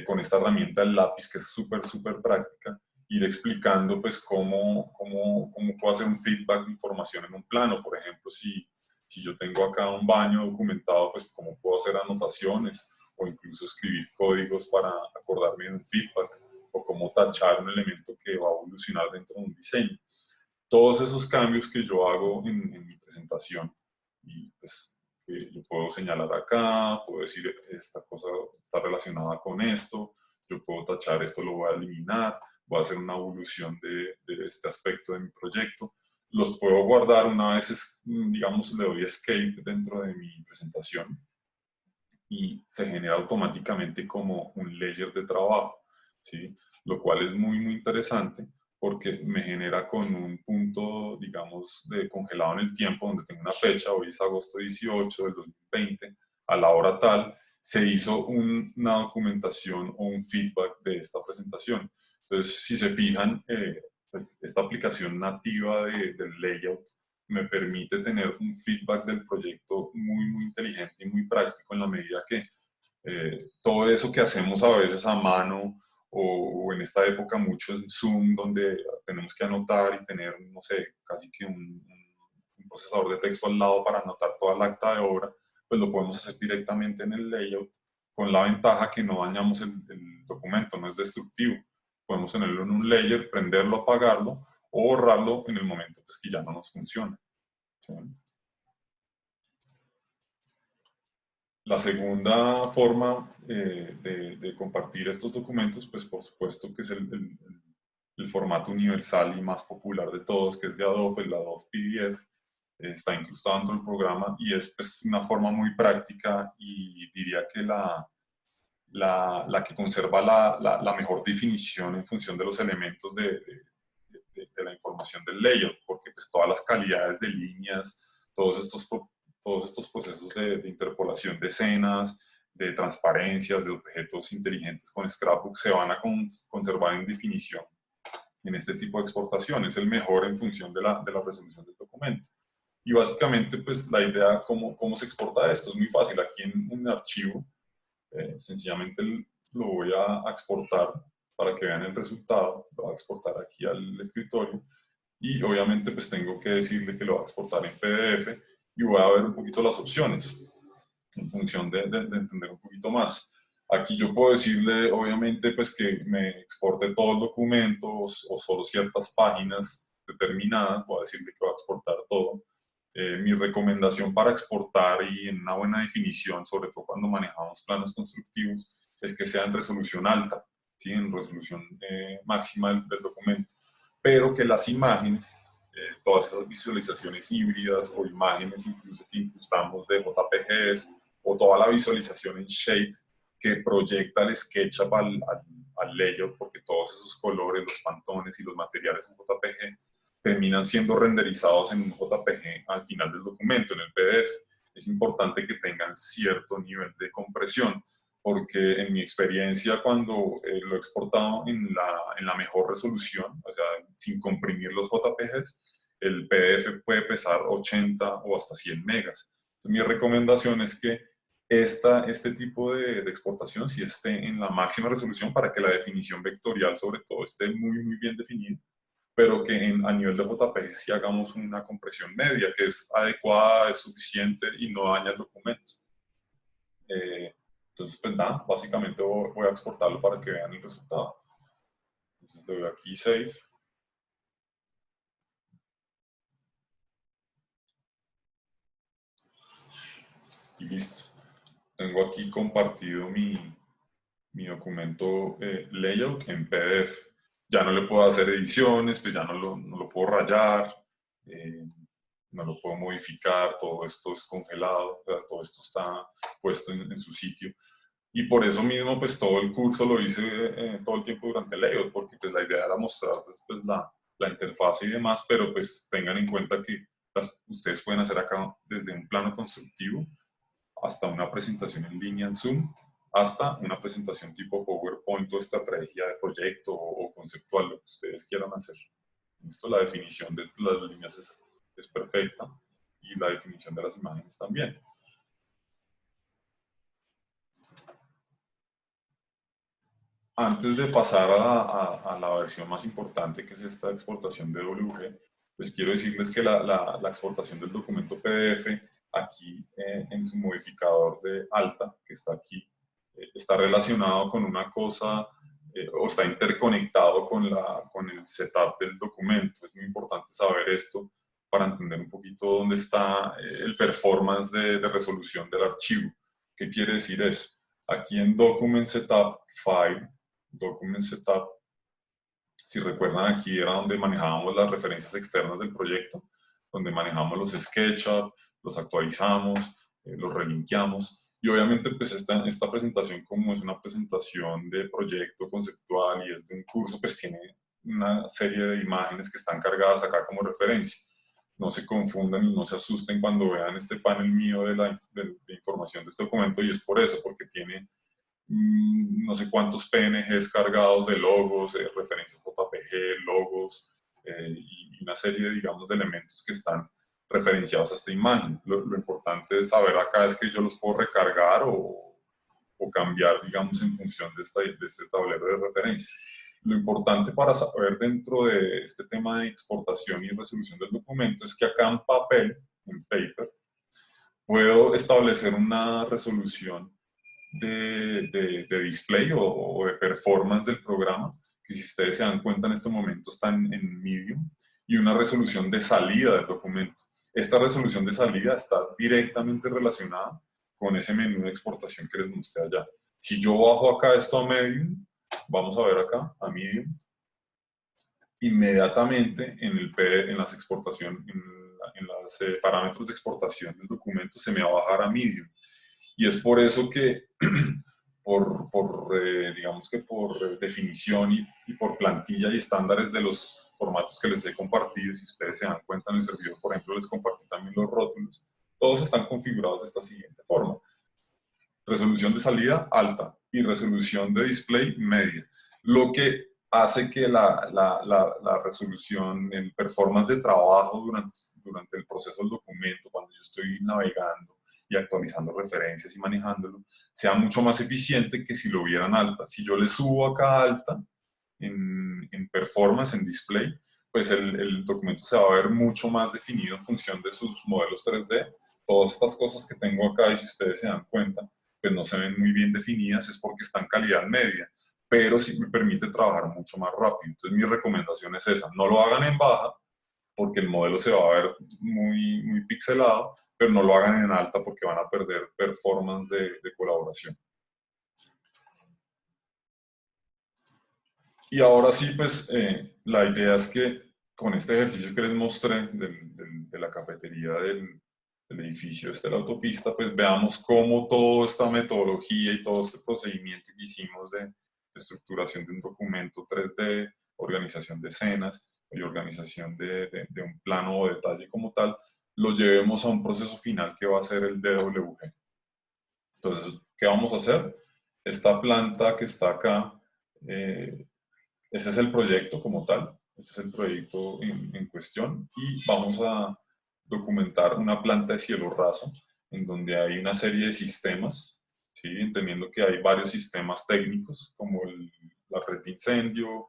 con esta herramienta del lápiz que es súper práctica, ir explicando pues cómo puedo hacer un feedback de información en un plano. Por ejemplo, si yo tengo acá un baño documentado, pues cómo puedo hacer anotaciones o incluso escribir códigos para acordarme de un feedback o cómo tachar un elemento que va a evolucionar dentro de un diseño. Todos esos cambios que yo hago en mi presentación y pues que yo puedo señalar acá, puedo decir esta cosa está relacionada con esto, yo puedo tachar esto, lo voy a eliminar, voy a hacer una evolución de este aspecto de mi proyecto. Los puedo guardar una vez, digamos, le doy escape dentro de mi presentación y se genera automáticamente como un layer de trabajo, ¿sí? Lo cual es muy interesante porque me genera con un punto, digamos, de congelado en el tiempo, donde tengo una fecha, hoy es agosto 18 del 2020, a la hora tal, se hizo una documentación o un feedback de esta presentación. Entonces, si se fijan, pues, esta aplicación nativa del layout me permite tener un feedback del proyecto muy inteligente y muy práctico en la medida que todo eso que hacemos a veces a mano o en esta época mucho en Zoom, donde tenemos que anotar y tener, no sé, casi que un procesador de texto al lado para anotar toda la acta de obra, pues lo podemos hacer directamente en el layout, con la ventaja que no dañamos el documento, no es destructivo. Podemos tenerlo en un layer, prenderlo, apagarlo o borrarlo en el momento pues, que ya no nos funciona. ¿Sí? La segunda forma de compartir estos documentos, pues por supuesto que es el formato universal y más popular de todos, que es de Adobe, el Adobe PDF, está incrustado dentro del programa y es pues, una forma muy práctica y diría que la que conserva la mejor definición en función de los elementos de la información del layout, porque pues todas las calidades de líneas, todos estos procesos de interpolación de escenas, de transparencias, de objetos inteligentes con Scrapbook se van a conservar en definición en este tipo de exportación. Es el mejor en función de la resolución del documento. Y básicamente, pues la idea, cómo se exporta esto, es muy fácil. Aquí en un archivo, sencillamente lo voy a exportar para que vean el resultado. Lo voy a exportar aquí al escritorio y obviamente pues tengo que decirle que lo va a exportar en PDF y voy a ver un poquito las opciones en función de entender un poquito más. Aquí yo puedo decirle obviamente pues que me exporte todo el documento o solo ciertas páginas determinadas, voy a decirle que va a exportar todo. Mi recomendación para exportar y en una buena definición, sobre todo cuando manejamos planos constructivos, es que sea en resolución alta. ¿sí? En resolución máxima del documento, pero que las imágenes, todas esas visualizaciones híbridas o imágenes incluso que incrustamos de JPGs o toda la visualización en Shade que proyecta el SketchUp al layout, porque todos esos colores, los pantones y los materiales en JPG terminan siendo renderizados en un JPG al final del documento, en el PDF. Es importante que tengan cierto nivel de compresión, porque en mi experiencia cuando lo he exportado en la mejor resolución, o sea, sin comprimir los JPGs, el PDF puede pesar 80 o hasta 100 megas. Entonces, mi recomendación es que este tipo de exportación sí esté en la máxima resolución para que la definición vectorial sobre todo esté muy, muy bien definida, pero que a nivel de JPG sí hagamos una compresión media, que es adecuada, es suficiente y no daña el documento. Entonces, pues nada, básicamente voy a exportarlo para que vean el resultado. Entonces le doy aquí Save. Y listo. Tengo aquí compartido mi documento layout en PDF. Ya no le puedo hacer ediciones, pues ya no lo puedo rayar, no lo puedo modificar, todo esto es congelado, o sea, todo esto está puesto en su sitio. Y por eso mismo, pues todo el curso lo hice todo el tiempo durante el layout, porque pues la idea era mostrar pues, la interfaz y demás, pero pues tengan en cuenta que ustedes pueden hacer acá desde un plano constructivo hasta una presentación en línea en Zoom, hasta una presentación tipo PowerPoint o estrategia de proyecto o conceptual, lo que ustedes quieran hacer. Esto, la definición de las líneas es perfecta y la definición de las imágenes también. Antes de pasar a la versión más importante, que es esta exportación de WG, pues quiero decirles que la exportación del documento PDF, aquí en su modificador de alta, que está aquí, está relacionado con una cosa o está interconectado con el setup del documento. Es muy importante saber esto para entender un poquito dónde está el performance de resolución del archivo. ¿Qué quiere decir eso? Aquí en Document Setup, File, Document Setup, si recuerdan, aquí era donde manejábamos las referencias externas del proyecto, donde manejamos los SketchUp, los actualizamos, los relinkeamos. Y obviamente, pues esta presentación, como es una presentación de proyecto conceptual y es de un curso, pues tiene una serie de imágenes que están cargadas acá como referencia. No se confundan y no se asusten cuando vean este panel mío de información de este documento, y es por eso, porque tiene no sé cuántos PNGs cargados de logos, referencias JPG, logos y una serie, digamos, de elementos que están referenciados a esta imagen. Lo importante de saber acá es que yo los puedo recargar o cambiar, digamos, en función de este tablero de referencia. Lo importante para saber dentro de este tema de exportación y resolución del documento es que acá en papel, en paper, puedo establecer una resolución de display o de performance del programa, que si ustedes se dan cuenta en este momento están en medium, y una resolución de salida del documento. Esta resolución de salida está directamente relacionada con ese menú de exportación que les mostré allá. Si yo bajo acá esto a medium, vamos a ver acá, a medium, inmediatamente en las exportación, en los parámetros de exportación del documento se me va a bajar a medium. Y es por eso que, digamos que por definición y por plantilla y estándares de los formatos que les he compartido, si ustedes se dan cuenta en el servidor, por ejemplo, les compartí también los rótulos, todos están configurados de esta siguiente forma. Resolución de salida alta y resolución de display media. Lo que hace que la resolución, el performance de trabajo durante el proceso del documento, cuando yo estoy navegando y actualizando referencias y manejándolo, sea mucho más eficiente que si lo vieran alta. Si yo le subo acá alta en performance, en display, pues el documento se va a ver mucho más definido en función de sus modelos 3D. Todas estas cosas que tengo acá, y si ustedes se dan cuenta, pues no se ven muy bien definidas, es porque está en calidad media, pero sí me permite trabajar mucho más rápido. Entonces mi recomendación es esa, no lo hagan en baja, porque el modelo se va a ver muy, muy pixelado, pero no lo hagan en alta porque van a perder performance de colaboración. Y ahora sí, pues la idea es que con este ejercicio que les mostré de la cafetería del edificio de la autopista, pues veamos cómo toda esta metodología y todo este procedimiento que hicimos de estructuración de un documento 3D, organización de escenas y organización de un plano o detalle como tal, lo llevemos a un proceso final que va a ser el DWG. Entonces, ¿qué vamos a hacer? Esta planta que está acá, este es el proyecto como tal, este es el proyecto en cuestión y vamos a documentar una planta de cielo raso en donde hay una serie de sistemas, ¿sí? Entendiendo que hay varios sistemas técnicos como la red de incendio,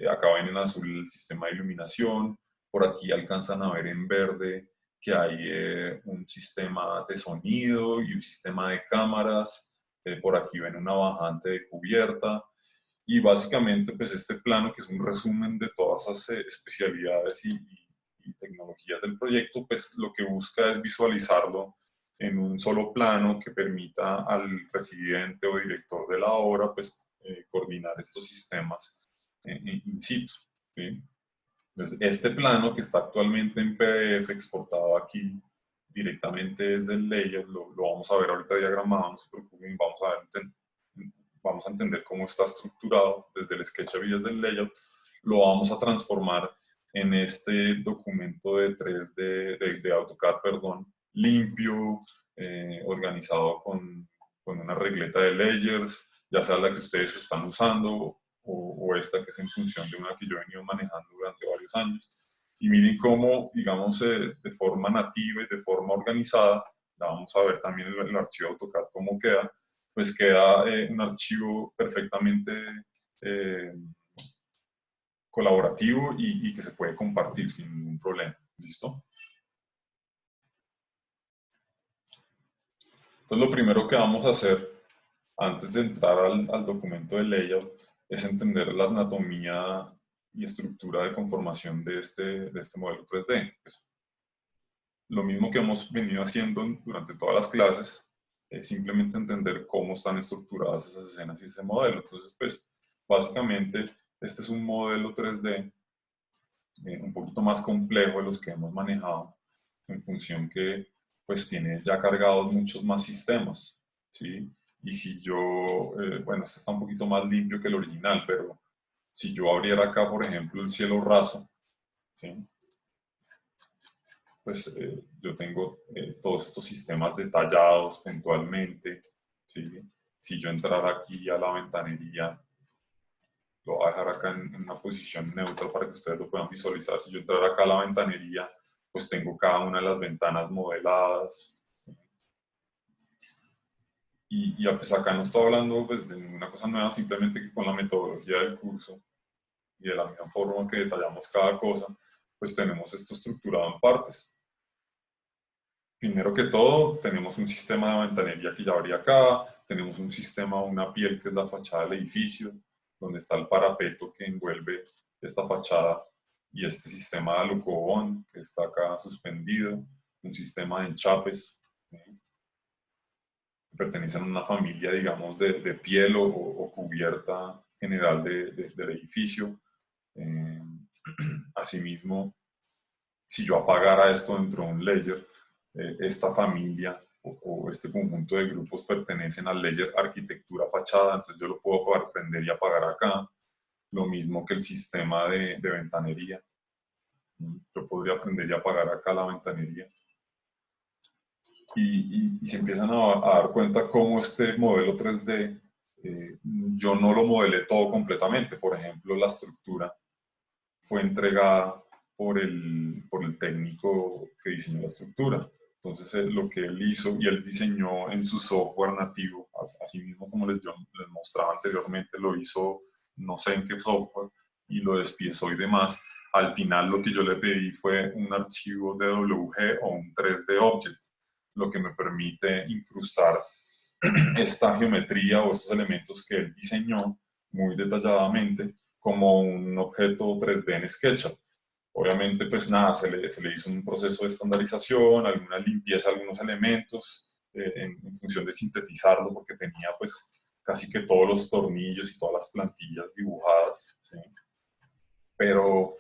acá ven en azul el sistema de iluminación, por aquí alcanzan a ver en verde que hay un sistema de sonido y un sistema de cámaras, por aquí ven una bajante de cubierta, y básicamente, pues este plano, que es un resumen de todas esas especialidades y tecnologías del proyecto, pues lo que busca es visualizarlo en un solo plano que permita al residente o director de la obra, pues coordinar estos sistemas in situ, ¿sí? Entonces, este plano que está actualmente en PDF exportado aquí directamente desde el layout, lo vamos a ver ahorita diagramado, no se preocupen, vamos a entender cómo está estructurado desde el SketchUp y desde el layout, lo vamos a transformar en este documento de 3D, de AutoCAD, perdón, limpio, organizado con una regleta de layers, ya sea la que ustedes están usando o esta que es en función de una que yo he venido manejando durante varios años. Y miren cómo, digamos, de forma nativa y de forma organizada, la vamos a ver también en el archivo AutoCAD cómo queda, pues queda un archivo perfectamente eh, colaborativo y que se puede compartir sin ningún problema. ¿Listo? Entonces, lo primero que vamos a hacer antes de entrar al documento de layout es entender la anatomía y estructura de conformación de este modelo 3D. Pues, lo mismo que hemos venido haciendo durante todas las clases, es simplemente entender cómo están estructuradas esas escenas y ese modelo. Entonces, pues, básicamente, este es un modelo 3D un poquito más complejo de los que hemos manejado, en función que, pues, tiene ya cargados muchos más sistemas, ¿sí? Y si yo, bueno, este está un poquito más limpio que el original, pero si yo abriera acá, por ejemplo, el cielo raso, ¿sí? Pues yo tengo todos estos sistemas detallados puntualmente, ¿sí? Si yo entrara aquí a la ventanería, lo voy a dejar acá en una posición neutra para que ustedes lo puedan visualizar. Si yo entrara acá a la ventanería, pues tengo cada una de las ventanas modeladas. Y pues acá no estoy hablando pues, de ninguna cosa nueva, simplemente que con la metodología del curso y de la misma forma que detallamos cada cosa, pues tenemos esto estructurado en partes. Primero que todo, tenemos un sistema de ventanería que ya habría acá, tenemos un sistema, una piel que es la fachada del edificio, donde está el parapeto que envuelve esta fachada y este sistema de alucobón que está acá suspendido, un sistema de enchapes, ¿sí? Que pertenecen a una familia, digamos, de piel o cubierta general del edificio. Eh, asimismo, si yo apagara esto dentro de un layer, esta familia o este conjunto de grupos pertenecen al layer arquitectura fachada, entonces yo lo puedo prender y apagar acá. Lo mismo que el sistema de ventanería. Yo podría prender y apagar acá la ventanería. Y se empiezan a dar cuenta cómo este modelo 3D, yo no lo modelé todo completamente. Por ejemplo, la estructura fue entregada por el técnico que diseñó la estructura. Entonces, lo que él hizo y él diseñó en su software nativo, así mismo como les mostraba anteriormente, lo hizo no sé en qué software y lo despiezó y demás. Al final lo que yo le pedí fue un archivo DWG o un 3D Object, lo que me permite incrustar esta geometría o estos elementos que él diseñó muy detalladamente como un objeto 3D en SketchUp. Obviamente, pues nada, se le hizo un proceso de estandarización, alguna limpieza, algunos elementos, en función de sintetizarlo, porque tenía pues casi que todos los tornillos y todas las plantillas dibujadas, ¿sí? Pero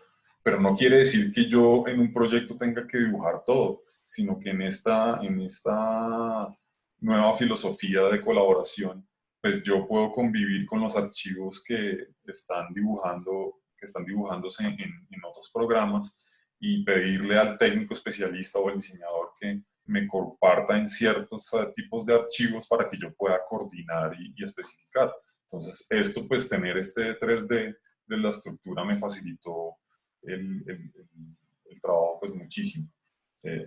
no quiere decir que yo en un proyecto tenga que dibujar todo, sino que en esta nueva filosofía de colaboración, pues yo puedo convivir con los archivos que están dibujándose en otros programas y pedirle al técnico especialista o al diseñador que me comparta en ciertos tipos de archivos para que yo pueda coordinar y especificar. Entonces, esto, pues tener este 3D de la estructura me facilitó el trabajo pues muchísimo.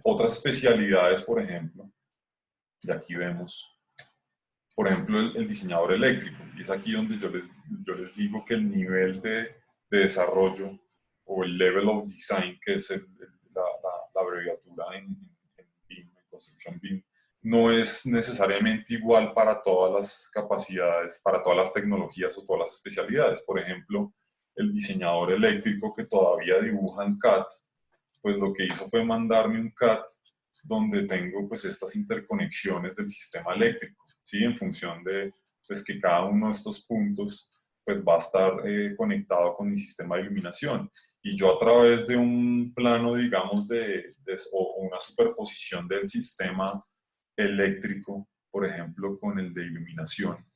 Otras especialidades, por ejemplo, y aquí vemos, por ejemplo, el diseñador eléctrico, y es aquí donde yo les digo que el nivel de desarrollo o el level of design, que es la abreviatura en BIM, en construcción BIM, no es necesariamente igual para todas las capacidades, para todas las tecnologías o todas las especialidades. Por ejemplo, el diseñador eléctrico que todavía dibuja en CAD, pues lo que hizo fue mandarme un CAD donde tengo pues estas interconexiones del sistema eléctrico, ¿sí? En función de pues que cada uno de estos puntos pues va a estar conectado con mi sistema de iluminación. Y yo a través de un plano, digamos, o una superposición del sistema eléctrico, por ejemplo, con el de iluminación,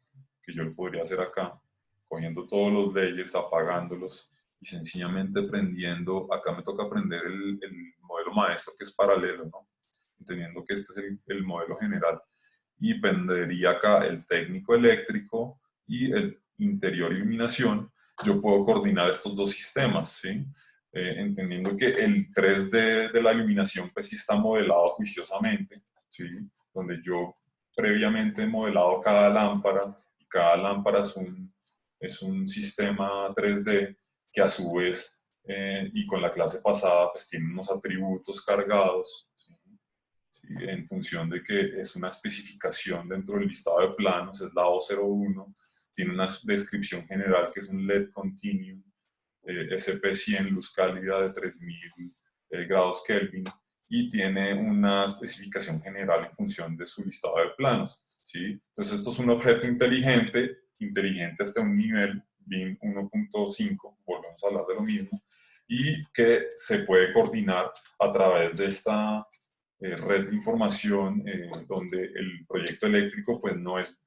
que yo lo podría hacer acá, cogiendo todos los layers, apagándolos y sencillamente prendiendo, acá me toca aprender el modelo maestro que es paralelo, ¿no? Entendiendo que este es el modelo general. Y prendería acá el técnico eléctrico y el interior iluminación. Yo puedo coordinar estos dos sistemas, ¿sí? Entendiendo que el 3D de la iluminación pues sí está modelado juiciosamente, ¿sí? Donde yo previamente he modelado cada lámpara y cada lámpara es un sistema 3D que a su vez, y con la clase pasada, pues tiene unos atributos cargados, ¿sí? ¿Sí? En función de que es una especificación dentro del listado de planos, es la O01, tiene una descripción general que es un LED Continuum, SP100, luz cálida de 3000 grados Kelvin, y tiene una especificación general en función de su listado de planos, ¿sí? Entonces esto es un objeto inteligente, inteligente hasta un nivel BIM 1.5, volvemos a hablar de lo mismo, y que se puede coordinar a través de esta red de información, donde el proyecto eléctrico pues no es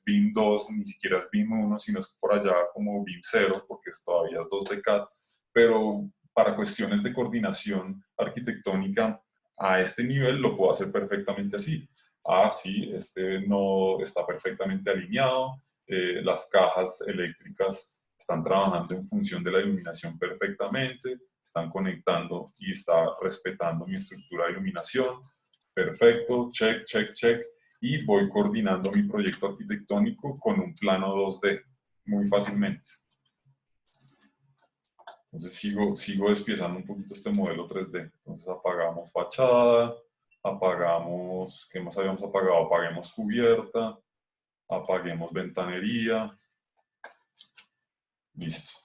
BIM 2, ni siquiera es BIM 1, sino es por allá como BIM 0, porque todavía es 2D CAD, pero para cuestiones de coordinación arquitectónica a este nivel lo puedo hacer perfectamente así. Ah, sí, este no está perfectamente alineado, las cajas eléctricas están trabajando en función de la iluminación perfectamente, están conectando y está respetando mi estructura de iluminación. Perfecto, check, check, check. Y voy coordinando mi proyecto arquitectónico con un plano 2D muy fácilmente. Entonces sigo despiezando un poquito este modelo 3D. Entonces apagamos fachada, apagamos, ¿qué más habíamos apagado? Apaguemos cubierta, apaguemos ventanería. Listo.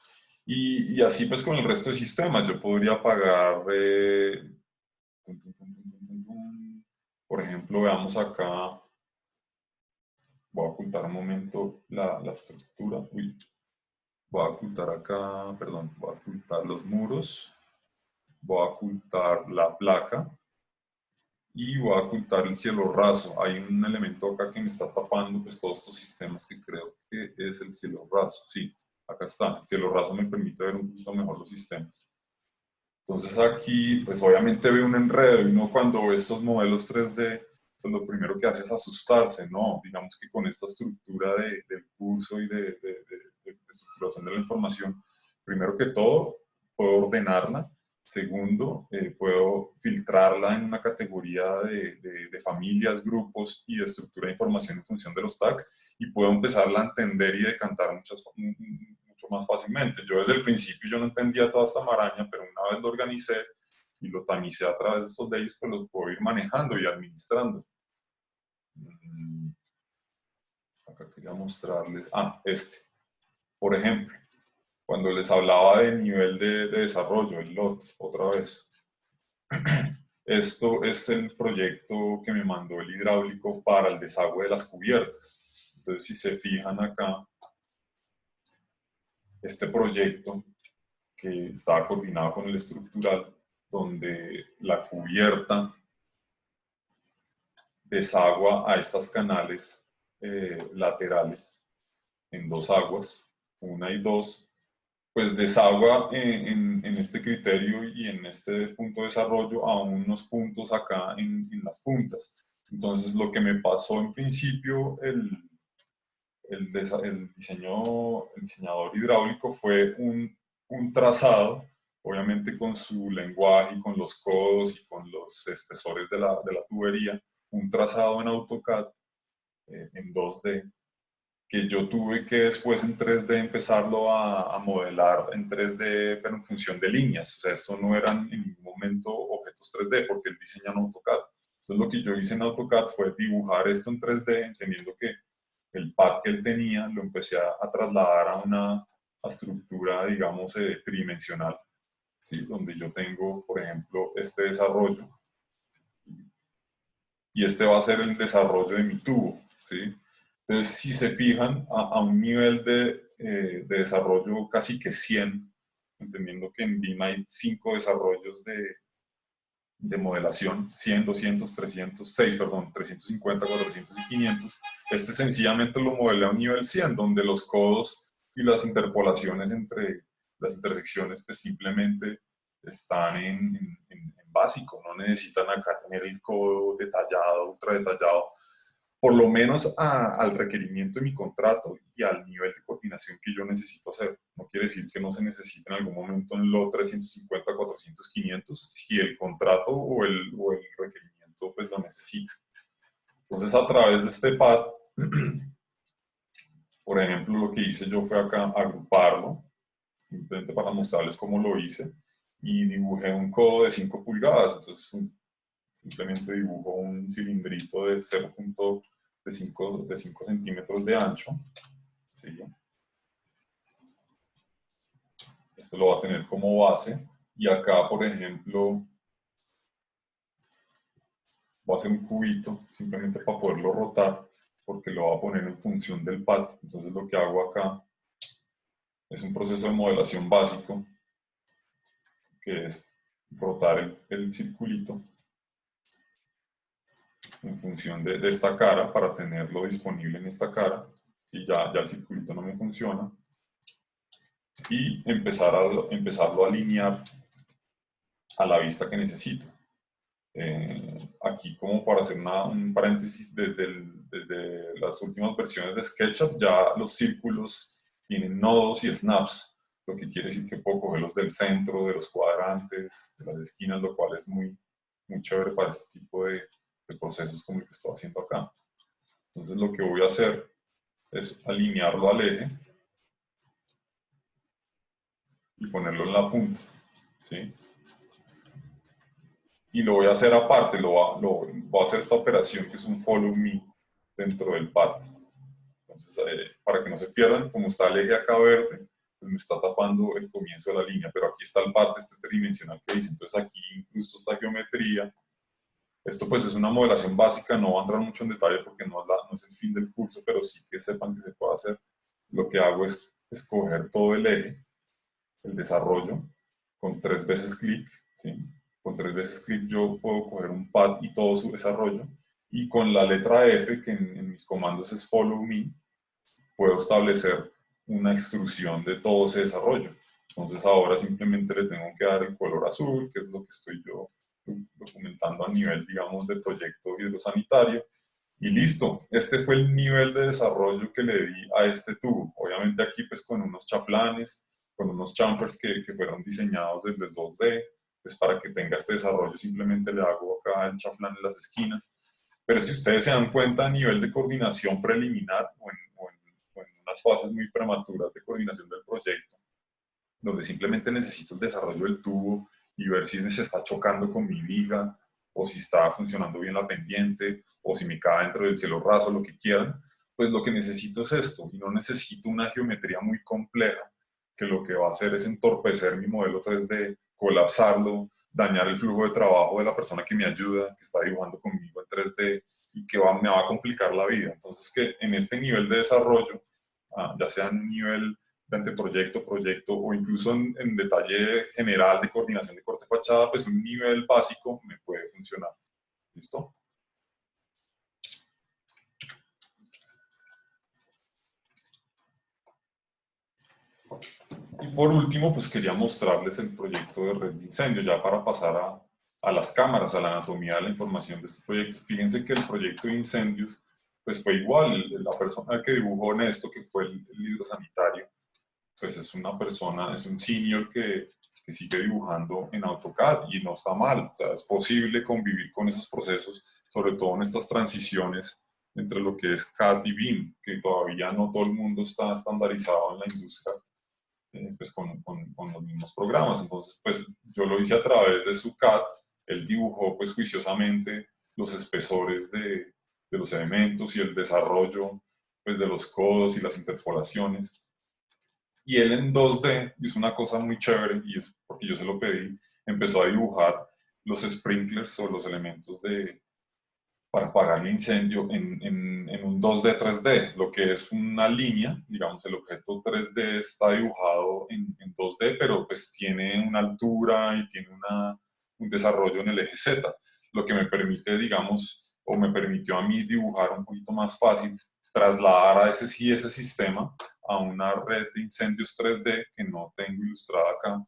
Y así pues con el resto de sistemas, yo podría apagar, por ejemplo, veamos acá, voy a ocultar un momento la estructura, uy, voy a ocultar acá, perdón, voy a ocultar los muros, voy a ocultar la placa y voy a ocultar el cielo raso. Hay un elemento acá que me está tapando pues todos estos sistemas que creo que es el cielo raso, sí, acá está, el cielo raso me permite ver un poquito mejor los sistemas. Entonces aquí, pues obviamente ve un enredo y uno cuando ve estos modelos 3D, pues lo primero que hace es asustarse, ¿no? Digamos que con esta estructura del curso y de estructuración de la información, primero que todo, puedo ordenarla. Segundo, puedo filtrarla en una categoría de familias, grupos y de estructura de información en función de los tags y puedo empezarla a entender y decantar mucho más fácilmente. Yo desde el principio yo no entendía toda esta maraña, pero una vez lo organicé y lo tamicé a través de estos days, pues los puedo ir manejando y administrando. Acá quería mostrarles, por ejemplo, cuando les hablaba de nivel de desarrollo, el LOT, otra vez. Esto es el proyecto que me mandó el hidráulico para el desagüe de las cubiertas. Entonces, si se fijan acá, este proyecto que estaba coordinado con el estructural, donde la cubierta desagua a estas canales laterales en dos aguas, una y dos, pues desagua en este criterio y en este punto de desarrollo a unos puntos acá en las puntas. Entonces, lo que me pasó en principio, el diseñador hidráulico fue un trazado, obviamente con su lenguaje y con los codos y con los espesores de la tubería, un trazado en AutoCAD en 2D, que yo tuve que después en 3D empezarlo a modelar en 3D, pero en función de líneas. O sea, esto no eran en ningún momento objetos 3D, porque él diseña en AutoCAD. Entonces, lo que yo hice en AutoCAD fue dibujar esto en 3D, entendiendo que el pad que él tenía lo empecé a trasladar a una estructura, digamos, tridimensional, ¿sí? Donde yo tengo, por ejemplo, este desarrollo, y este va a ser el desarrollo de mi tubo, ¿sí? Entonces, si se fijan, a un nivel de desarrollo casi que 100, entendiendo que en BIM hay 5 desarrollos de modelación, 100, 200, 306, perdón, 350, 400 y 500, este sencillamente lo modelé a un nivel 100, donde los codos y las interpolaciones entre las intersecciones pues simplemente están en básico, no necesitan acá tener el codo detallado, ultra detallado, por lo menos al requerimiento de mi contrato y al nivel de coordinación que yo necesito hacer. No quiere decir que no se necesite en algún momento en lo 350, 400, 500, si el contrato o el requerimiento pues lo necesita. Entonces, a través de este pad, por ejemplo, lo que hice yo fue acá agruparlo, simplemente para mostrarles cómo lo hice, y dibujé un codo de 5 pulgadas. Entonces, simplemente dibujo un cilindrito de 0.5 centímetros de ancho. ¿Sí? Esto lo va a tener como base. Y acá, por ejemplo, voy a hacer un cubito simplemente para poderlo rotar, porque lo voy a poner en función del pad. Entonces, lo que hago acá es un proceso de modelación básico, que es rotar el circulito en función de esta cara para tenerlo disponible en esta cara. Si ya el circulito no me funciona, y empezarlo a alinear a la vista que necesito. Aquí, como para hacer un paréntesis, desde las últimas versiones de SketchUp ya los círculos tienen nodos y snaps, lo que quiere decir que puedo cogerlos del centro, de los cuadrantes, de las esquinas, lo cual es muy chévere para este tipo de procesos como el que estoy haciendo acá. Entonces, lo que voy a hacer es alinearlo al eje y ponerlo en la punta, ¿sí? Y lo voy a hacer aparte, voy a hacer esta operación que es un follow me dentro del pad. Entonces, para que no se pierdan, como está el eje acá verde, pues me está tapando el comienzo de la línea, pero aquí está el pad este tridimensional que hice. Entonces, aquí incluso esta geometría. Esto pues es una modelación básica, no voy a entrar mucho en detalle porque no es el fin del curso, pero sí que sepan que se puede hacer. Lo que hago es escoger todo el eje, el desarrollo, con 3 veces clic, ¿sí? Con 3 veces clic yo puedo coger un pad y todo su desarrollo, y con la letra F, que en mis comandos es follow me, puedo establecer una extrusión de todo ese desarrollo. Entonces ahora simplemente le tengo que dar el color azul, que es lo que estoy yo documentando a nivel, digamos, de proyecto hidrosanitario. Y listo, este fue el nivel de desarrollo que le di a este tubo. Obviamente aquí pues con unos chaflanes, con unos chamfers que fueron diseñados desde 2D, pues para que tenga este desarrollo simplemente le hago acá el chaflán en las esquinas. Pero si ustedes se dan cuenta a nivel de coordinación preliminar o en unas fases muy prematuras de coordinación del proyecto, donde simplemente necesito el desarrollo del tubo y ver si se está chocando con mi viga, o si está funcionando bien la pendiente, o si me cae dentro del cielo raso, lo que quieran, pues lo que necesito es esto, y no necesito una geometría muy compleja, que lo que va a hacer es entorpecer mi modelo 3D, colapsarlo, dañar el flujo de trabajo de la persona que me ayuda, que está dibujando conmigo en 3D, y que me va a complicar la vida. Entonces, que en este nivel de desarrollo, ya sea en un nivel de anteproyecto, proyecto o incluso en detalle general de coordinación de corte fachada, pues un nivel básico me puede funcionar. ¿Listo? Y por último, pues quería mostrarles el proyecto de red de incendio, ya para pasar a las cámaras, a la anatomía de la información de este proyecto. Fíjense que el proyecto de incendios, pues fue igual. La persona que dibujó en esto, que fue el hidrosanitario, pues es una persona, es un senior que sigue dibujando en AutoCAD y no está mal. O sea, es posible convivir con esos procesos, sobre todo en estas transiciones entre lo que es CAD y BIM, que todavía no todo el mundo está estandarizado en la industria, pues con los mismos programas. Entonces, pues yo lo hice a través de su CAD. Él dibujó pues juiciosamente los espesores de los elementos y el desarrollo pues de los codos y las interpolaciones. Y él en 2D hizo una cosa muy chévere, y es porque yo se lo pedí, empezó a dibujar los sprinklers o los elementos para apagar el incendio en un 2D, 3D, lo que es una línea, digamos, el objeto 3D está dibujado en 2D, pero pues tiene una altura y tiene un desarrollo en el eje Z, lo que me permite, digamos, o me permitió a mí dibujar un poquito más fácil, trasladar a ese sistema a una red de incendios 3D que no tengo ilustrada acá.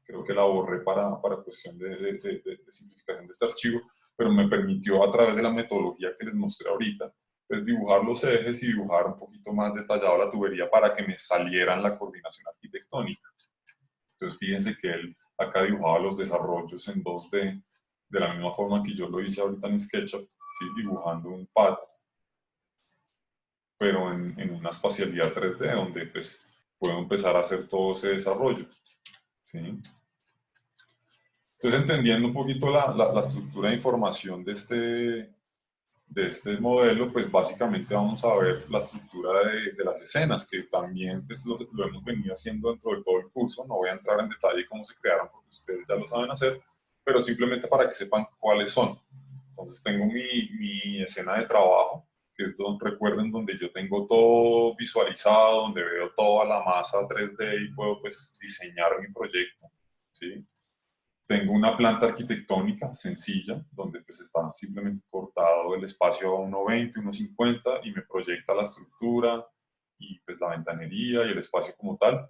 Creo que la borré para cuestión de simplificación de este archivo, pero me permitió a través de la metodología que les mostré ahorita, pues dibujar los ejes y dibujar un poquito más detallado la tubería para que me salieran la coordinación arquitectónica. Entonces fíjense que él acá dibujaba los desarrollos en 2D de la misma forma que yo lo hice ahorita en SketchUp, ¿sí? Dibujando un pad, pero en una espacialidad 3D donde pues puedo empezar a hacer todo ese desarrollo, ¿sí? Entonces, entendiendo un poquito la estructura de información de este modelo, pues básicamente vamos a ver la estructura de las escenas, que también pues, lo hemos venido haciendo dentro de todo el curso. No voy a entrar en detalle cómo se crearon, porque ustedes ya lo saben hacer, pero simplemente para que sepan cuáles son. Entonces, tengo mi escena de trabajo, que es donde, recuerden, donde yo tengo todo visualizado, donde veo toda la masa 3D y puedo pues diseñar mi proyecto, ¿sí? Tengo una planta arquitectónica sencilla, donde pues está simplemente cortado el espacio a 1,20, 1,50 y me proyecta la estructura y pues la ventanería y el espacio como tal.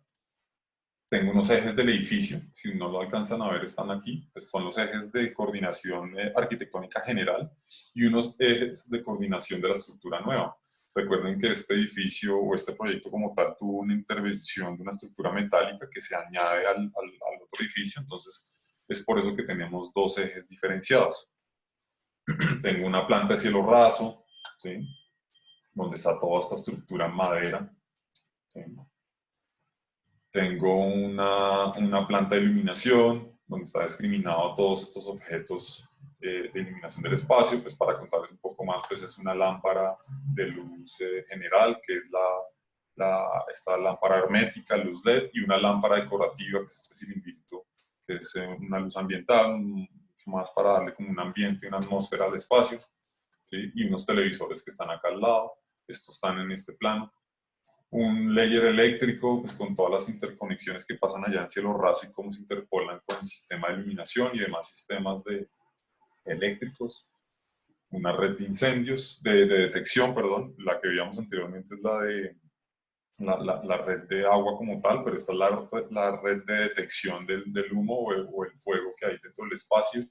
Tengo unos ejes del edificio, si no lo alcanzan a ver están aquí, pues son los ejes de coordinación arquitectónica general y unos ejes de coordinación de la estructura nueva. Recuerden que este edificio o este proyecto como tal tuvo una intervención de una estructura metálica que se añade al otro edificio, entonces es por eso que tenemos dos ejes diferenciados. Tengo una planta de cielo raso, ¿sí? Donde está toda esta estructura en madera. ¿Sí? Tengo una planta de iluminación, donde está discriminado todos estos objetos de iluminación del espacio. Pues para contarles un poco más, pues es una lámpara de luz general, que es esta lámpara hermética, luz LED, y una lámpara decorativa, que es este cilindrito, que es una luz ambiental, mucho más para darle como un ambiente, una atmósfera al espacio, ¿sí? Y unos televisores que están acá al lado. Estos están en este plano. Un layer eléctrico, pues con todas las interconexiones que pasan allá en cielo raso y cómo se interpolan con el sistema de iluminación y demás sistemas eléctricos. Una red de incendios, de detección, perdón. La que veíamos anteriormente es la red de agua como tal, pero esta es la red de detección del humo o el fuego que hay dentro del espacio.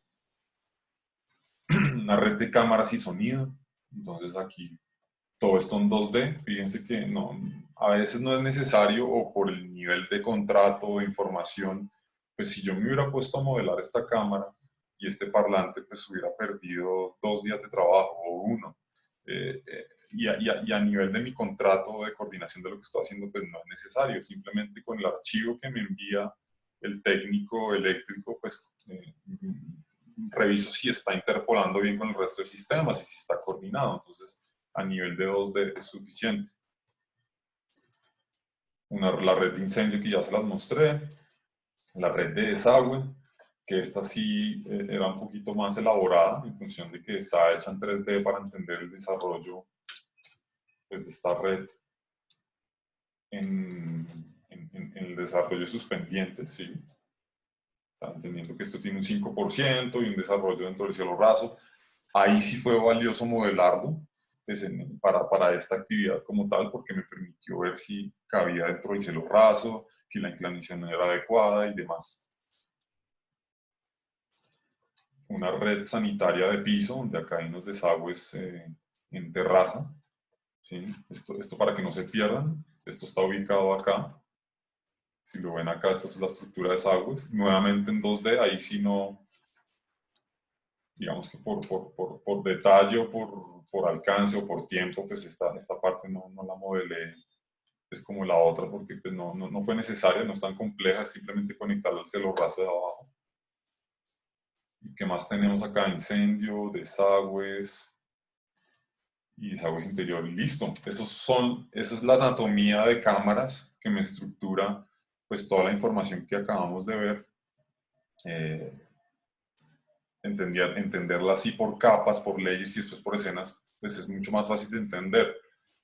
Una red de cámaras y sonido. Entonces aquí todo esto en 2D, fíjense que no, a veces no es necesario o por el nivel de contrato o de información, pues si yo me hubiera puesto a modelar esta cámara y este parlante, pues hubiera perdido 2 días de trabajo o uno. Y a nivel de mi contrato de coordinación de lo que estoy haciendo, pues no es necesario, simplemente con el archivo que me envía el técnico eléctrico, pues reviso si está interpolando bien con el resto de sistemas y si está coordinado. Entonces, a nivel de 2D es suficiente. La red de incendio que ya se las mostré, la red de desagüe, que esta sí era un poquito más elaborada en función de que está hecha en 3D para entender el desarrollo pues, de esta red en el desarrollo de sus pendientes, ¿sí? Está entendiendo que esto tiene un 5% y un desarrollo dentro del cielo raso. Ahí sí fue valioso modelarlo pues, para esta actividad como tal, porque me permitió ver si cabía dentro del cielo raso, si la inclinación era adecuada y demás. Una red sanitaria de piso, donde acá hay unos desagües en terraza. ¿Sí? Esto para que no se pierdan. Esto está ubicado acá. Si lo ven acá, esta es la estructura de desagües. Nuevamente en 2D, ahí sí no, digamos que por detalle o por alcance o por tiempo, pues esta parte no la modelé es como la otra porque pues no fue necesaria, no es tan compleja, es simplemente conectarla al cielo raso de abajo. ¿Y qué más tenemos acá? Incendio, desagües y desagües interior. Listo. Esa es la anatomía de cámaras que me estructura pues toda la información que acabamos de ver. Entenderla así por capas, por leyes y después por escenas, pues es mucho más fácil de entender,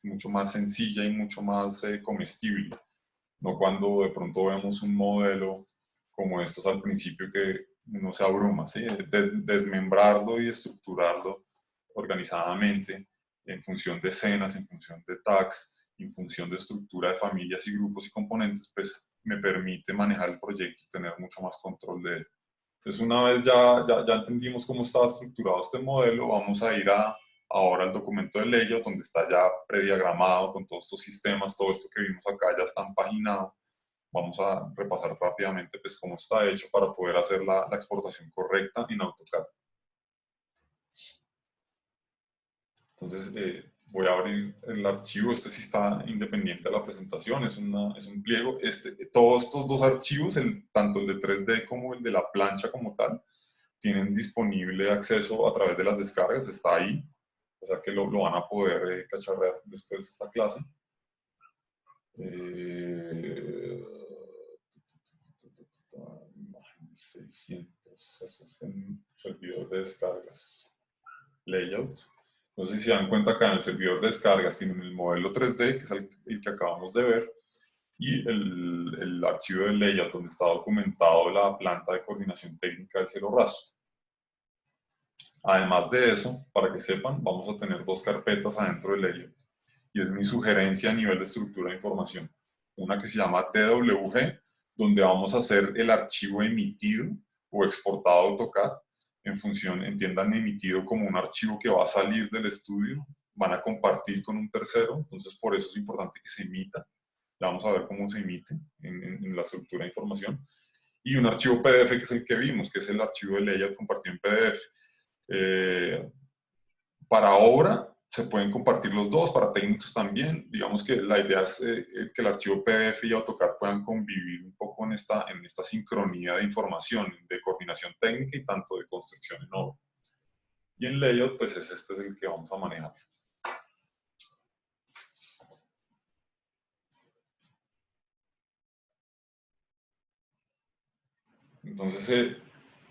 mucho más sencilla y mucho más comestible. No cuando de pronto vemos un modelo como estos al principio que uno se abruma, ¿sí? Desmembrarlo y estructurarlo organizadamente en función de escenas, en función de tags, en función de estructura de familias y grupos y componentes, pues me permite manejar el proyecto y tener mucho más control de él. Entonces, una vez ya entendimos cómo estaba estructurado este modelo, vamos a ir ahora al documento de layout, donde está ya prediagramado con todos estos sistemas, todo esto que vimos acá ya está empaginado. Vamos a repasar rápidamente pues, cómo está hecho para poder hacer la exportación correcta en AutoCAD. Entonces, voy a abrir el archivo. Este sí está independiente de la presentación, es un pliego. Todos estos dos archivos, tanto el de 3D como el de la plancha como tal, tienen disponible acceso a través de las descargas, está ahí, o sea que lo van a poder cacharrear después de esta clase. 600, eso es en servidor de descargas, layout. No sé si se dan cuenta acá en el servidor de descargas tienen el modelo 3D, que es el que acabamos de ver, y el archivo de layout donde está documentado la planta de coordinación técnica del cielo raso. Además de eso, para que sepan, vamos a tener dos carpetas adentro del layout. Y es mi sugerencia a nivel de estructura de información. Una que se llama TWG, donde vamos a hacer el archivo emitido o exportado a AutoCAD en función, entiendan emitido como un archivo que va a salir del estudio, van a compartir con un tercero, entonces por eso es importante que se emita. Ya vamos a ver cómo se emite en la estructura de información. Y un archivo PDF que es el que vimos, que es el archivo de layout compartido en PDF. Para obra se pueden compartir los dos, para técnicos también. Digamos que la idea es que el archivo PDF y AutoCAD puedan convivir un poco en esta sincronía de información, de coordinación técnica y tanto de construcción en obra. Y en layout, pues este es el que vamos a manejar. Entonces,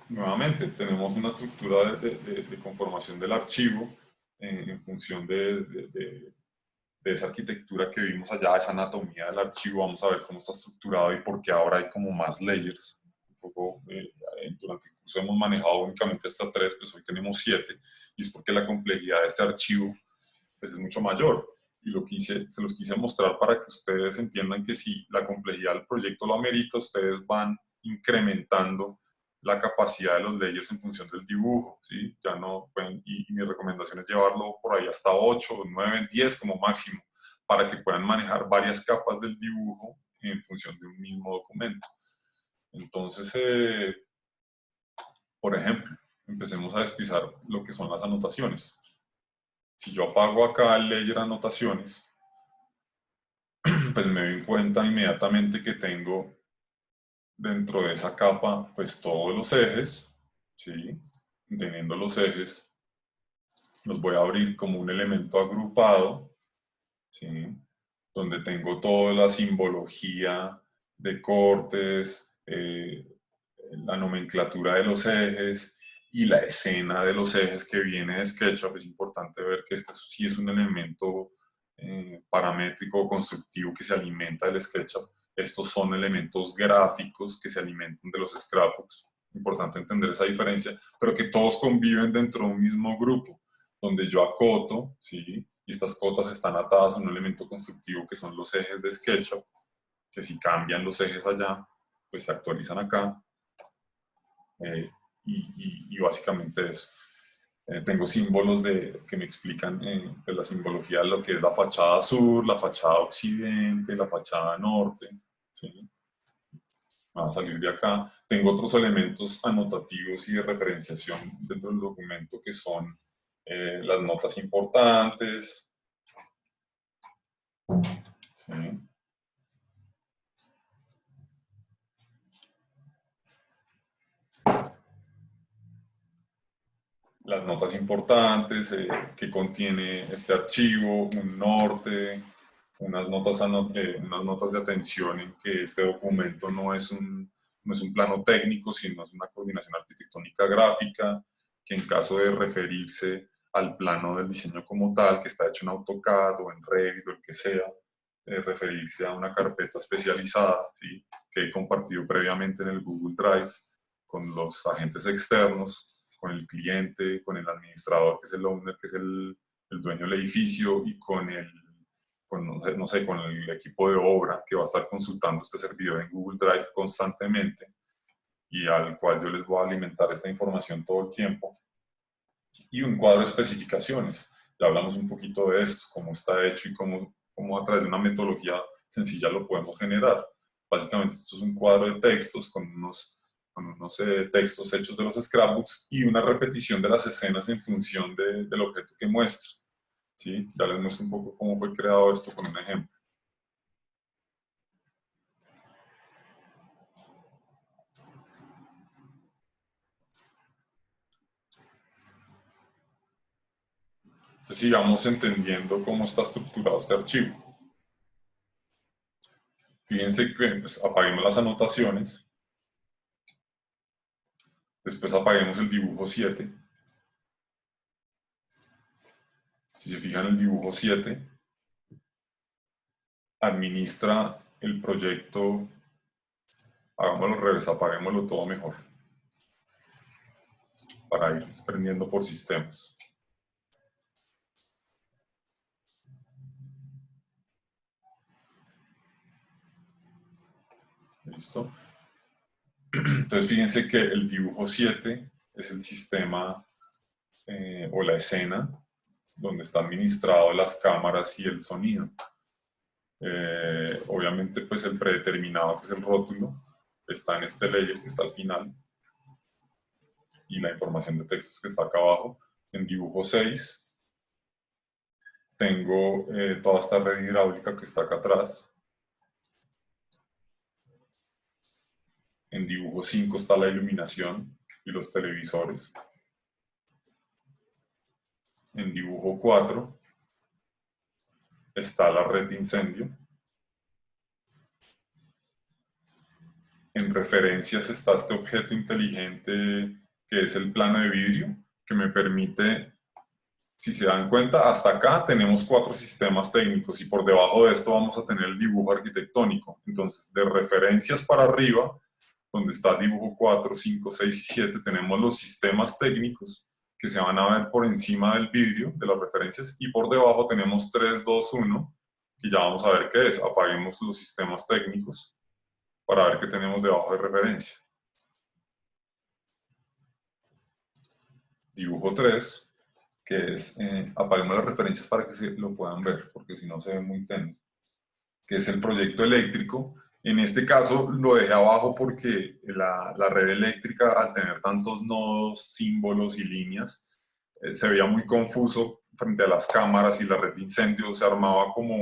nuevamente, tenemos una estructura de conformación del archivo en función de esa arquitectura que vimos allá, esa anatomía del archivo. Vamos a ver cómo está estructurado y por qué ahora hay como más layers. Un poco, durante el curso hemos manejado únicamente hasta 3, pues hoy tenemos 7, y es porque la complejidad de este archivo pues, es mucho mayor. Y se los quise mostrar para que ustedes entiendan que si la complejidad del proyecto lo amerita, ustedes van incrementando la capacidad de los layers en función del dibujo, ¿sí? Ya no pueden, y mi recomendación es llevarlo por ahí hasta 8, 9, 10 como máximo, para que puedan manejar varias capas del dibujo en función de un mismo documento. Entonces, por ejemplo, empecemos a despizar lo que son las anotaciones. Si yo apago acá el layer anotaciones, pues me doy cuenta inmediatamente que tengo dentro de esa capa pues todos los ejes, ¿sí? Teniendo los ejes, los voy a abrir como un elemento agrupado, ¿sí? Donde tengo toda la simbología de cortes, la nomenclatura de los ejes y la escena de los ejes que viene de SketchUp. Es importante ver que este sí es un elemento paramétrico o constructivo que se alimenta del SketchUp. Estos son elementos gráficos que se alimentan de los scrapbooks. Importante entender esa diferencia, pero que todos conviven dentro de un mismo grupo, donde yo acoto, ¿sí? Y estas cotas están atadas a un elemento constructivo que son los ejes de SketchUp, que si cambian los ejes allá, pues se actualizan acá. Y básicamente eso. Tengo símbolos que me explican pues la simbología de lo que es la fachada sur, la fachada occidente, la fachada norte. ¿Sí? Va a salir de acá. Tengo otros elementos anotativos y de referenciación dentro del documento que son las notas importantes. ¿Sí? Las notas importantes que contiene este archivo, un norte, unas notas de atención en que este documento no es un plano técnico, sino es una coordinación arquitectónica gráfica, que en caso de referirse al plano del diseño como tal, que está hecho en AutoCAD o en Revit o el que sea, referirse a una carpeta especializada, ¿sí? Que he compartido previamente en el Google Drive con los agentes externos, con el cliente, con el administrador, que es el owner, que es el dueño del edificio, y con no sé, con el equipo de obra que va a estar consultando este servidor en Google Drive constantemente y al cual yo les voy a alimentar esta información todo el tiempo. Y un cuadro de especificaciones. Ya hablamos un poquito de esto, cómo está hecho y cómo a través de una metodología sencilla lo podemos generar. Básicamente esto es un cuadro de textos con unos textos hechos de los scrapbooks y una repetición de las escenas en función del objeto que muestra. ¿Sí? Ya les muestro un poco cómo fue creado esto con un ejemplo. Entonces sigamos entendiendo cómo está estructurado este archivo. Fíjense que pues, apaguemos las anotaciones. Después apaguemos el dibujo 7. Si se fijan, el dibujo 7 administra el proyecto. Hagámoslo al revés, apaguémoslo todo mejor para ir prendiendo por sistemas. ¿Listo? Entonces fíjense que el dibujo 7 es el sistema o la escena donde está administrado las cámaras y el sonido. Obviamente pues el predeterminado, que es el rótulo, está en este layer que está al final, y la información de textos que está acá abajo. En dibujo 6 tengo toda esta red hidráulica que está acá atrás. En dibujo 5 está la iluminación y los televisores. En dibujo 4 está la red de incendio. En referencias está este objeto inteligente que es el plano de vidrio, que me permite, si se dan cuenta, hasta acá tenemos 4 sistemas técnicos y por debajo de esto vamos a tener el dibujo arquitectónico. Entonces, de referencias para arriba, donde está dibujo 4, 5, 6 y 7, tenemos los sistemas técnicos que se van a ver por encima del vidrio de las referencias, y por debajo tenemos 3, 2, 1, y ya vamos a ver qué es. Apaguemos los sistemas técnicos para ver qué tenemos debajo de referencia. Dibujo 3, que es, apaguemos las referencias para que se lo puedan ver, porque si no se ve muy tenue, que es el proyecto eléctrico. En este caso lo dejé abajo porque la red eléctrica, al tener tantos nodos, símbolos y líneas, se veía muy confuso frente a las cámaras, y la red de incendio se armaba como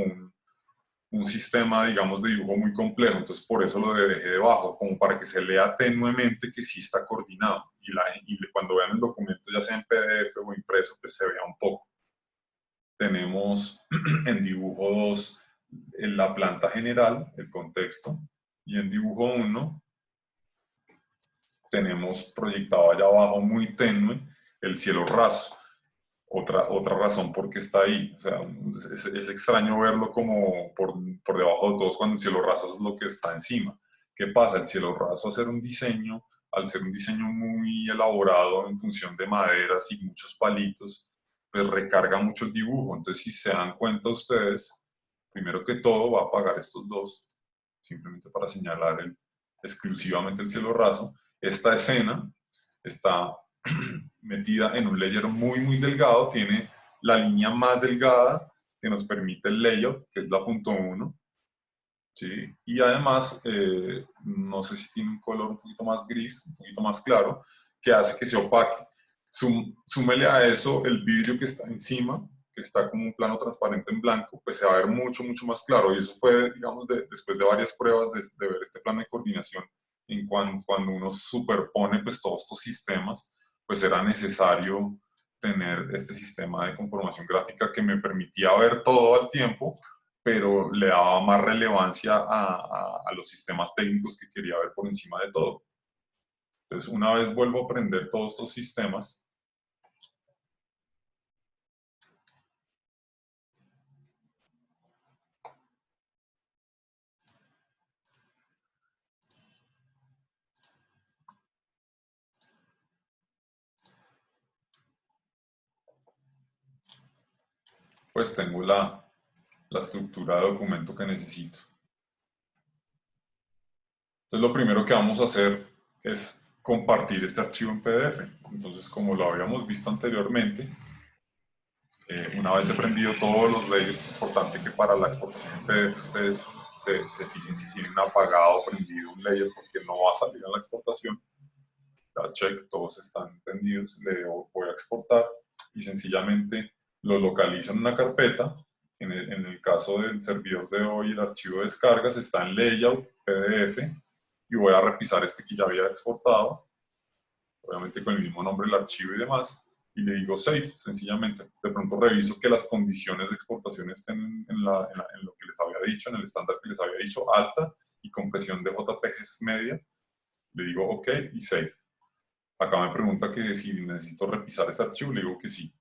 un sistema, digamos, de dibujo muy complejo. Entonces por eso lo dejé debajo, como para que se lea tenuemente que sí está coordinado, y cuando vean el documento, ya sea en PDF o impreso, pues se vea un poco. Tenemos en dibujo 2 en la planta general, el contexto, y en dibujo 1 tenemos proyectado allá abajo muy tenue el cielo raso. Otra razón por qué está ahí. O sea, es extraño verlo como por debajo de todos cuando el cielo raso es lo que está encima. ¿Qué pasa? El cielo raso, al ser un diseño muy elaborado en función de maderas y muchos palitos, pues recarga mucho el dibujo. Entonces, si se dan cuenta ustedes, primero que todo va a apagar estos dos, simplemente para señalar exclusivamente el cielo raso. Esta escena está metida en un layer muy delgado, tiene la línea más delgada que nos permite el layout, que es la punto 1, ¿sí? Y además, no sé si tiene un color un poquito más gris, un poquito más claro, que hace que se opaque. Súmele a eso el vidrio que está encima, que está como un plano transparente en blanco, pues se va a ver mucho más claro. Y eso fue, digamos, después de varias pruebas de ver este plan de coordinación, cuando uno superpone pues todos estos sistemas, pues era necesario tener este sistema de conformación gráfica que me permitía ver todo al tiempo, pero le daba más relevancia a los sistemas técnicos que quería ver por encima de todo. Entonces, una vez vuelvo a aprender todos estos sistemas, pues tengo la estructura de documento que necesito. Entonces, lo primero que vamos a hacer es compartir este archivo en PDF. Entonces, como lo habíamos visto anteriormente, una vez he prendido todos los layers, es importante que para la exportación en PDF ustedes se fijen si tienen apagado o prendido un layer, porque no va a salir en la exportación. Ya check, todos están prendidos, le voy a exportar y sencillamente lo localizo en una carpeta. En el caso del servidor de hoy, el archivo de descargas está en layout, PDF, y voy a revisar este que ya había exportado, obviamente con el mismo nombre del archivo y demás, y le digo save, sencillamente. De pronto reviso que las condiciones de exportación estén en lo que les había dicho, en el estándar que les había dicho, alta, y compresión de JPGs media. Le digo OK y save. Acá me pregunta que si necesito repisar este archivo, le digo que sí.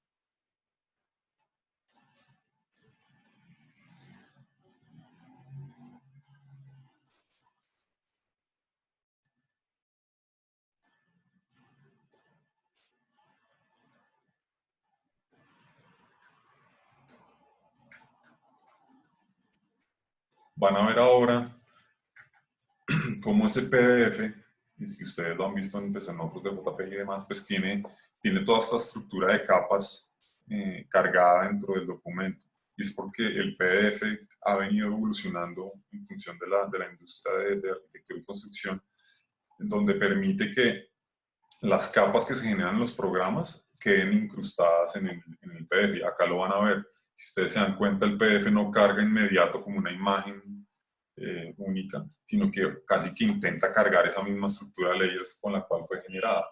Van a ver ahora cómo ese PDF, y si ustedes lo han visto pues, en otros de JPG y demás, pues tiene toda esta estructura de capas cargada dentro del documento. Y es porque el PDF ha venido evolucionando en función de la industria de arquitectura y construcción, donde permite que las capas que se generan en los programas queden incrustadas en el PDF. Acá lo van a ver. Si ustedes se dan cuenta, el PDF no carga inmediato como una imagen única, sino que casi que intenta cargar esa misma estructura de layers con la cual fue generada.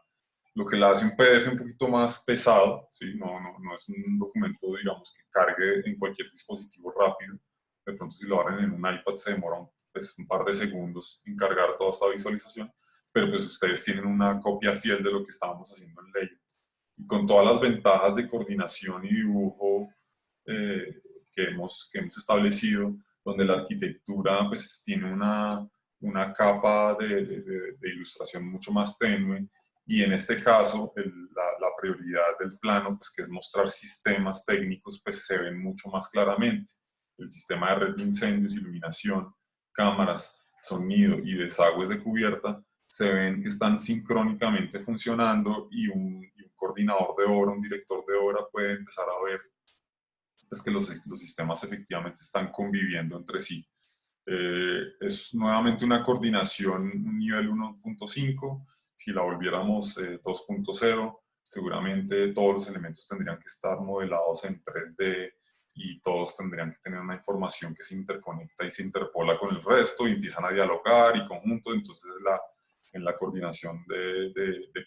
Lo que la hace un PDF un poquito más pesado, ¿sí? No es un documento, digamos, que cargue en cualquier dispositivo rápido. De pronto, si lo abren en un iPad, se demora un par de segundos en cargar toda esta visualización, pero pues ustedes tienen una copia fiel de lo que estábamos haciendo en layout. Y con todas las ventajas de coordinación y dibujo que hemos establecido, donde la arquitectura pues tiene una capa de ilustración mucho más tenue, y en este caso la prioridad del plano, pues que es mostrar sistemas técnicos, pues se ven mucho más claramente. El sistema de red de incendios, iluminación, cámaras, sonido y desagües de cubierta se ven que están sincrónicamente funcionando, y un coordinador de obra, un director de obra puede empezar a ver pues, que los sistemas efectivamente están conviviendo entre sí. Es nuevamente una coordinación un nivel 1.5. Si la volviéramos 2.0, seguramente todos los elementos tendrían que estar modelados en 3D, y todos tendrían que tener una información que se interconecta y se interpola con el resto y empiezan a dialogar y conjuntos. Entonces en la coordinación de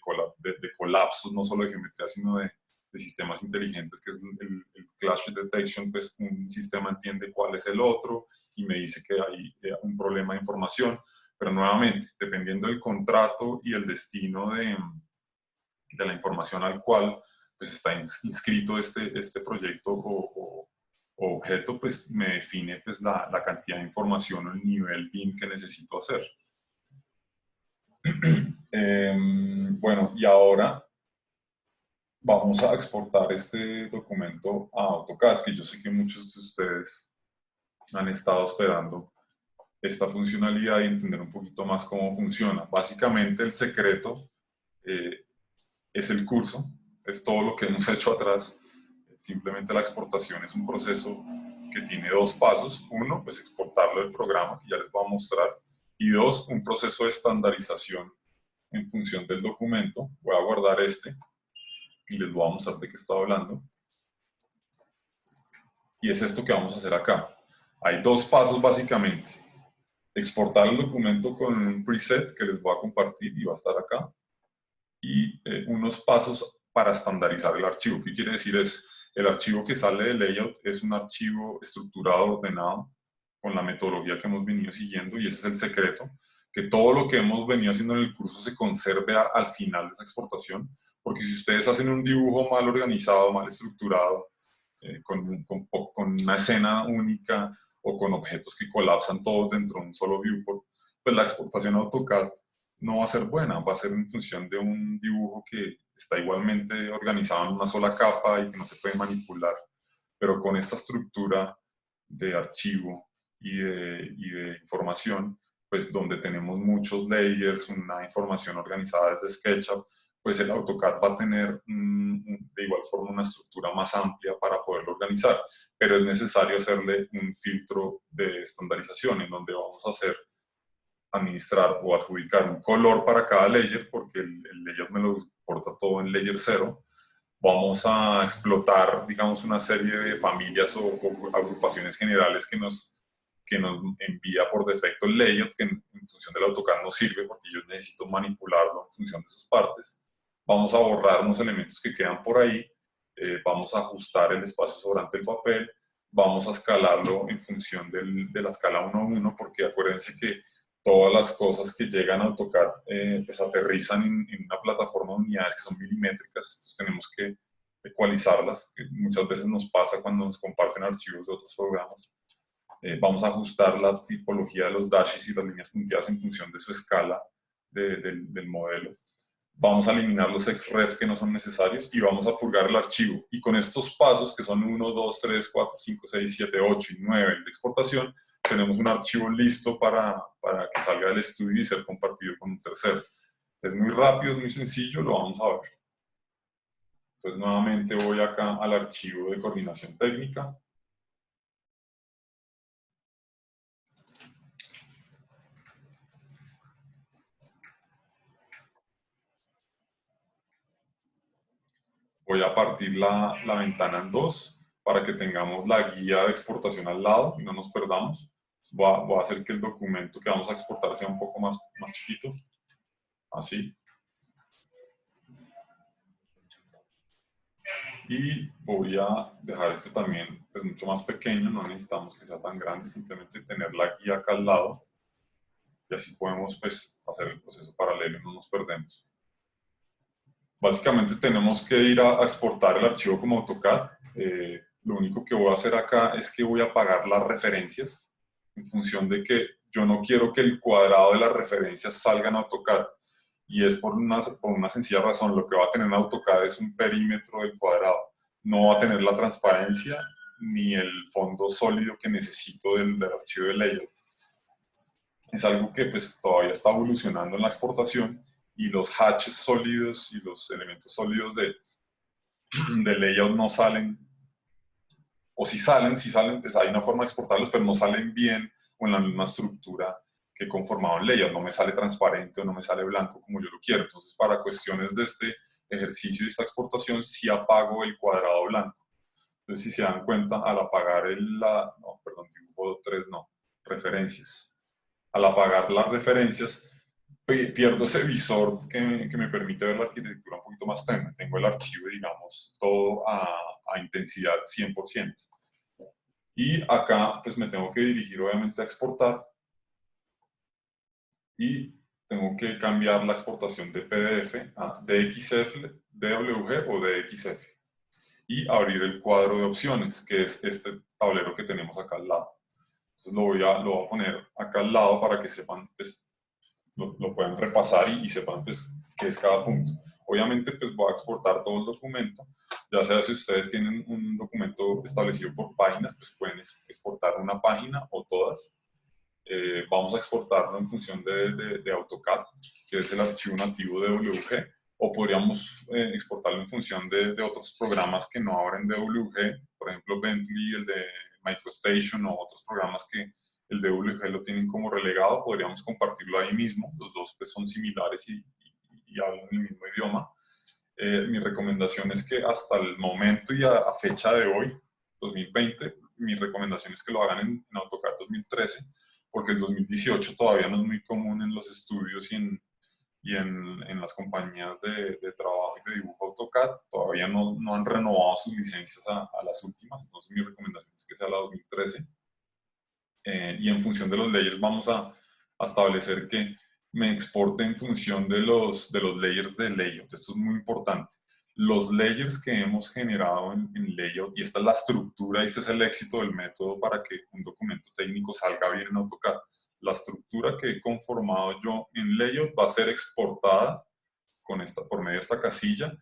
colapsos, no solo de geometría, sino de sistemas inteligentes, que es el clash detection, pues un sistema entiende cuál es el otro y me dice que hay un problema de información, Pero nuevamente, dependiendo del contrato y el destino de la información al cual pues, está inscrito este proyecto o objeto, pues me define pues, la cantidad de información o el nivel BIM que necesito hacer. Bueno, y ahora vamos a exportar este documento a AutoCAD, que yo sé que muchos de ustedes han estado esperando esta funcionalidad y entender un poquito más cómo funciona. Básicamente el secreto es el curso, es todo lo que hemos hecho atrás. Simplemente la exportación es un proceso que tiene dos pasos. Uno, pues exportarlo del programa, que ya les voy a mostrar. Y dos, un proceso de estandarización en función del documento. Voy a guardar este y les voy a mostrar de qué estaba hablando. Y es esto que vamos a hacer acá. Hay dos pasos básicamente. Exportar el documento con un preset que les voy a compartir y va a estar acá. Y unos pasos para estandarizar el archivo. ¿Qué quiere decir eso? El archivo que sale de layout es un archivo estructurado, ordenado, con la metodología que hemos venido siguiendo, y ese es el secreto, que todo lo que hemos venido haciendo en el curso se conserve al final de esa exportación, porque si ustedes hacen un dibujo mal organizado, mal estructurado, con una escena única o con objetos que colapsan todos dentro de un solo viewport, pues la exportación a AutoCAD no va a ser buena, va a ser en función de un dibujo que está igualmente organizado en una sola capa y que no se puede manipular. Pero con esta estructura de archivo y de información, pues donde tenemos muchos layers, una información organizada desde SketchUp, pues el AutoCAD va a tener de igual forma una estructura más amplia para poderlo organizar, pero es necesario hacerle un filtro de estandarización en donde vamos a hacer administrar o adjudicar un color para cada layer, porque el layer me lo importa todo en layer 0. Vamos a explotar, digamos, una serie de familias o agrupaciones generales que nos envía por defecto el layout, que en función del AutoCAD no sirve porque yo necesito manipularlo en función de sus partes. Vamos a borrar unos elementos que quedan por ahí, vamos a ajustar el espacio sobrante del papel, vamos a escalarlo en función de la escala 1:1, porque acuérdense que todas las cosas que llegan a AutoCAD pues aterrizan en una plataforma de unidades que son milimétricas, entonces tenemos que ecualizarlas, que muchas veces nos pasa cuando nos comparten archivos de otros programas. Vamos a ajustar la tipología de los dashes y las líneas punteadas en función de su escala del modelo. Vamos a eliminar los xref que no son necesarios y vamos a purgar el archivo. Y con estos pasos, que son 1, 2, 3, 4, 5, 6, 7, 8 y 9 de exportación, tenemos un archivo listo para que salga del estudio y ser compartido con un tercero. Es muy rápido, es muy sencillo, lo vamos a ver. Entonces nuevamente voy acá al archivo de coordinación técnica. Voy a partir la ventana en dos para que tengamos la guía de exportación al lado y no nos perdamos. Voy a hacer que el documento que vamos a exportar sea un poco más chiquito. Así. Y voy a dejar este también pues, mucho más pequeño, no necesitamos que sea tan grande, simplemente tener la guía acá al lado y así podemos pues, hacer el proceso paralelo y no nos perdemos. Básicamente tenemos que ir a exportar el archivo como AutoCAD. Lo único que voy a hacer acá es que voy a apagar las referencias en función de que yo no quiero que el cuadrado de las referencias salga en AutoCAD. Y es por una sencilla razón, lo que va a tener en AutoCAD es un perímetro del cuadrado. No va a tener la transparencia ni el fondo sólido que necesito del archivo de layout. Es algo que pues todavía está evolucionando en la exportación y los hatches sólidos y los elementos sólidos de layout no salen, o si salen, pues hay una forma de exportarlos, pero no salen bien o en la misma estructura que conformaba un layout, no me sale transparente o no me sale blanco como yo lo quiero. Entonces, para cuestiones de este ejercicio y esta exportación, sí apago el cuadrado blanco. Entonces, si se dan cuenta, al apagar dibujo 3 no, referencias. Al apagar las referencias, pierdo ese visor que me permite ver la arquitectura un poquito más tenue. Tengo el archivo, digamos, todo a intensidad 100%. Y acá, pues me tengo que dirigir obviamente a exportar. y tengo que cambiar la exportación de PDF a DXF, DWG o DXF y abrir el cuadro de opciones, que es este tablero que tenemos acá al lado. Entonces lo voy a poner acá al lado para que sepan, pues, lo puedan repasar y sepan pues, qué es cada punto. Obviamente pues voy a exportar todo el documento, ya sea si ustedes tienen un documento establecido por páginas, pues pueden exportar una página o todas. Vamos a exportarlo en función de AutoCAD, que es el archivo nativo de WG, o podríamos exportarlo en función de otros programas que no abren DWG, por ejemplo Bentley, el de MicroStation o otros programas que el DWG lo tienen como relegado, podríamos compartirlo ahí mismo, los dos pues, son similares y hablan el mismo idioma. Mi recomendación es que hasta el momento y a fecha de hoy, 2020, mi recomendación es que lo hagan en AutoCAD 2013, porque el 2018 todavía no es muy común en los estudios y en las compañías de trabajo y de dibujo AutoCAD, todavía no han renovado sus licencias a las últimas, entonces mi recomendación es que sea la 2013. Y en función de los layers vamos a establecer que me exporte en función de los layers de layout. Esto es muy importante. Los layers que hemos generado en layout, y esta es la estructura, y este es el éxito del método para que un documento técnico salga bien en AutoCAD. La estructura que he conformado yo en layout va a ser exportada por medio de esta casilla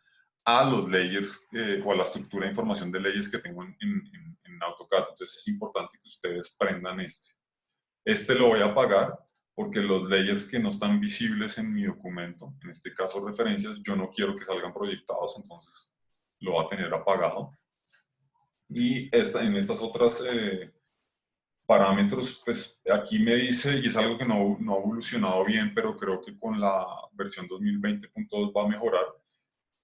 a los layers o a la estructura de información de layers que tengo en AutoCAD. Entonces es importante que ustedes prendan este. Este lo voy a apagar porque los layers que no están visibles en mi documento, en este caso referencias, yo no quiero que salgan proyectados, entonces lo va a tener apagado. Y en estas otras parámetros, pues aquí me dice, y es algo que no ha evolucionado bien, pero creo que con la versión 2020.2 va a mejorar,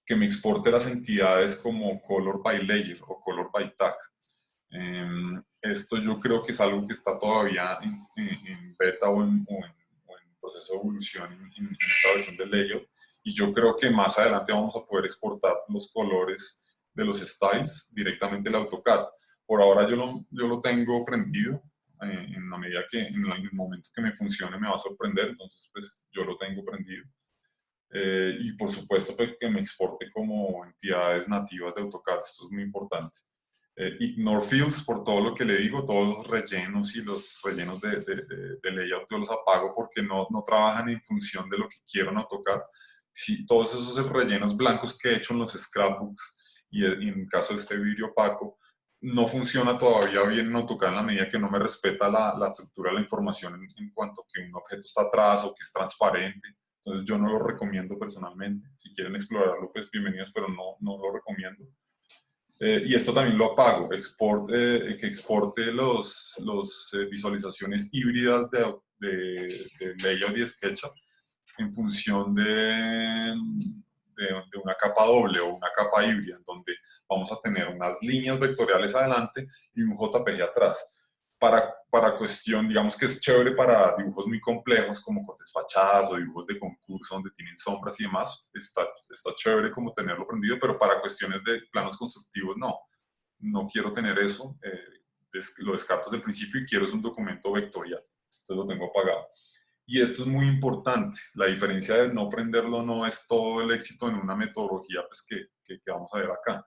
que me exporte las entidades como color by layer o color by tag. Esto yo creo que es algo que está todavía en beta o en proceso de evolución en esta versión de layout, y yo creo que más adelante vamos a poder exportar los colores de los styles directamente del AutoCAD. Por ahora yo lo tengo prendido, en la medida que en el momento que me funcione me va a sorprender, entonces pues yo lo tengo prendido. Y por supuesto pues, que me exporte como entidades nativas de AutoCAD, esto es muy importante. Ignore fields por todo lo que le digo, todos los rellenos y los rellenos de layout yo los apago porque no trabajan en función de lo que quiero en AutoCAD. Si todos esos rellenos blancos que he hecho en los scrapbooks y en caso de este vidrio opaco, no funciona todavía bien en AutoCAD en la medida que no me respeta la estructura de la información en cuanto que un objeto está atrás o que es transparente. Entonces yo no lo recomiendo personalmente. Si quieren explorarlo, pues bienvenidos, pero no lo recomiendo. Y esto también lo apago, que exporte los visualizaciones híbridas de Layout y SketchUp en función de una capa doble o una capa híbrida, en donde vamos a tener unas líneas vectoriales adelante y un JPG atrás. Para cuestión, digamos que es chévere para dibujos muy complejos como cortes fachadas o dibujos de concurso donde tienen sombras y demás, está chévere como tenerlo prendido, pero para cuestiones de planos constructivos no quiero tener eso, lo descarto desde el principio y quiero es un documento vectorial, entonces lo tengo apagado. Y esto es muy importante, la diferencia de no prenderlo no es todo el éxito en una metodología pues, que vamos a ver acá.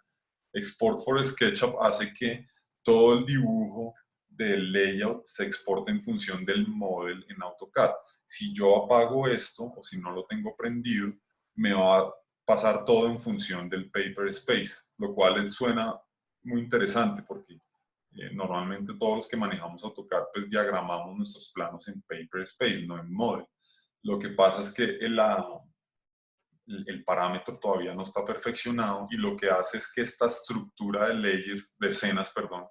Export for SketchUp hace que todo el dibujo del layout se exporte en función del model en AutoCAD. Si yo apago esto o si no lo tengo prendido, me va a pasar todo en función del paper space, lo cual suena muy interesante porque normalmente todos los que manejamos AutoCAD pues diagramamos nuestros planos en paper space, no en model. Lo que pasa es que el parámetro todavía no está perfeccionado y lo que hace es que esta estructura de layers, de escenas, perdón,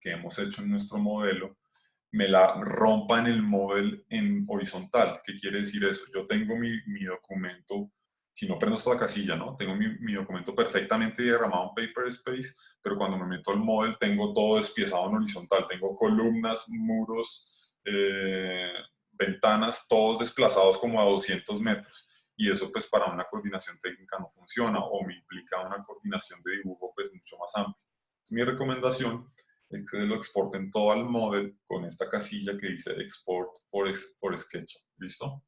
que hemos hecho en nuestro modelo, me la rompa en el model en horizontal. ¿Qué quiere decir eso? Yo tengo mi documento, si no prendo esta casilla, ¿no? Tengo mi documento perfectamente diagramado en Paper Space, pero cuando me meto al model tengo todo despiezado en horizontal. Tengo columnas, muros, ventanas, todos desplazados como a 200 metros. Y eso pues para una coordinación técnica no funciona o me implica una coordinación de dibujo pues mucho más amplia. Entonces, mi recomendación es que lo exporten todo al model con esta casilla que dice Export for SketchUp. ¿Listo?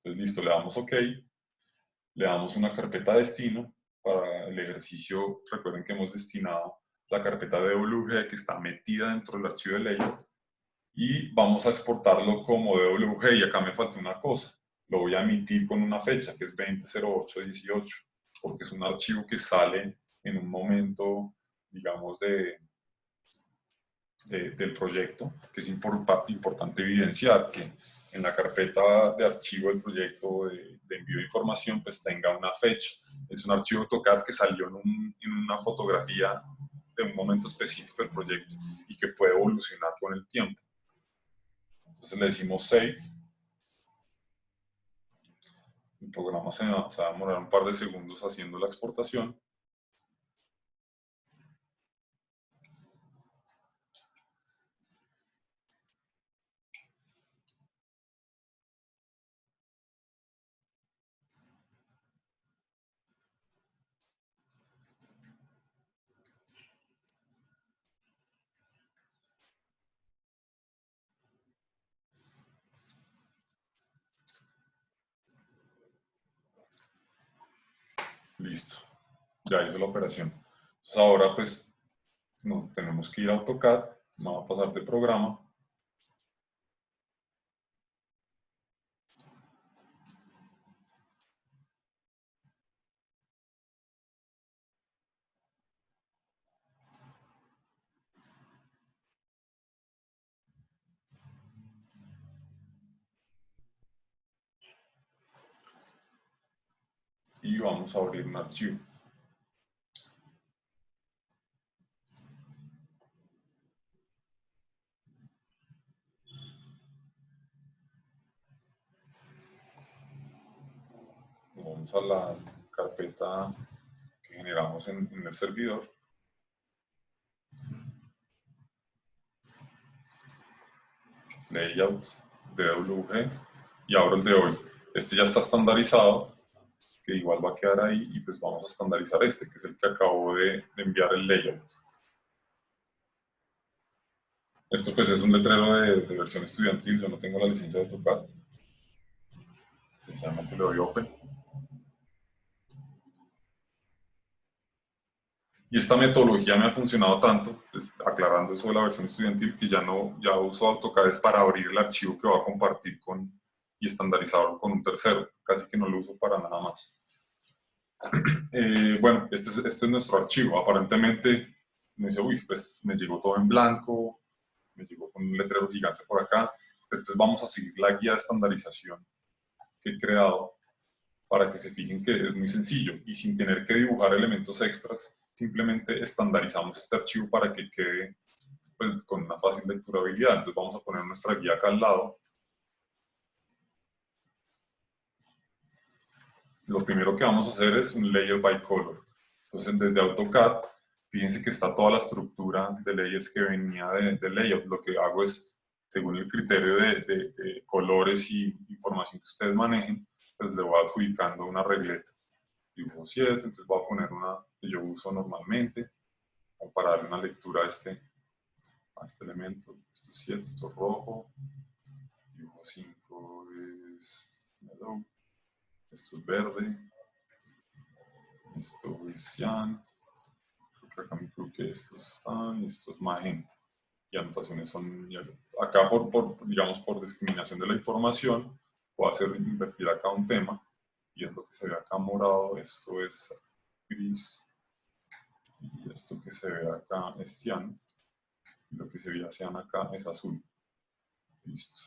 Entonces, listo, le damos OK, le damos una carpeta destino. Para el ejercicio, recuerden que hemos destinado la carpeta DWG que está metida dentro del archivo de layout y vamos a exportarlo como DWG. Y acá me falta una cosa, lo voy a emitir con una fecha que es 20/08/18, porque es un archivo que sale en un momento, digamos, del proyecto, que es importante evidenciar que en la carpeta de archivo del proyecto de envío de información pues tenga una fecha. Es un archivo AutoCAD que salió en una fotografía de un momento específico del proyecto y que puede evolucionar con el tiempo. Entonces le decimos Save. El programa se va a demorar un par de segundos haciendo la exportación. Listo, ya hizo la operación. Entonces ahora pues nos tenemos que ir a AutoCAD, vamos a pasar de programa. Y vamos a abrir un archivo. Vamos a la carpeta que generamos en el servidor. Layout, DWG, y abro el de hoy. Este ya está estandarizado, que igual va a quedar ahí, y pues vamos a estandarizar este, que es el que acabo de enviar el layout. Esto pues es un letrero de versión estudiantil, yo no tengo la licencia de AutoCAD. Sencillamente le doy Open. Y esta metodología me ha funcionado tanto, pues, aclarando eso de la versión estudiantil, que ya uso AutoCAD es para abrir el archivo que va a compartir y estandarizarlo con un tercero. Casi que no lo uso para nada más. Bueno, este es nuestro archivo. Aparentemente me dice, uy, pues me llegó todo en blanco, me llegó con un letrero gigante por acá. Entonces vamos a seguir la guía de estandarización que he creado para que se fijen que es muy sencillo y sin tener que dibujar elementos extras, simplemente estandarizamos este archivo para que quede pues, con una fácil lecturabilidad. Entonces vamos a poner nuestra guía acá al lado. Lo primero que vamos a hacer es un layer by color. Entonces desde AutoCAD, fíjense que está toda la estructura de layers que venía de layout. Lo que hago es, según el criterio de colores y información que ustedes manejen, pues le voy adjudicando una regleta. Dibujo 7, entonces voy a poner una que yo uso normalmente, para darle una lectura a este elemento. Esto es 7, esto es rojo. Dibujo 5 es yellow. Esto es verde. Esto es cian. Creo que estos están y estos magenta. Y anotaciones son yellow. Acá, digamos, por discriminación de la información, voy a hacer invertir acá un tema. Y es lo que se ve acá morado. Esto es gris. Y esto que se ve acá es cian. Y lo que se ve cian acá es azul. Listo.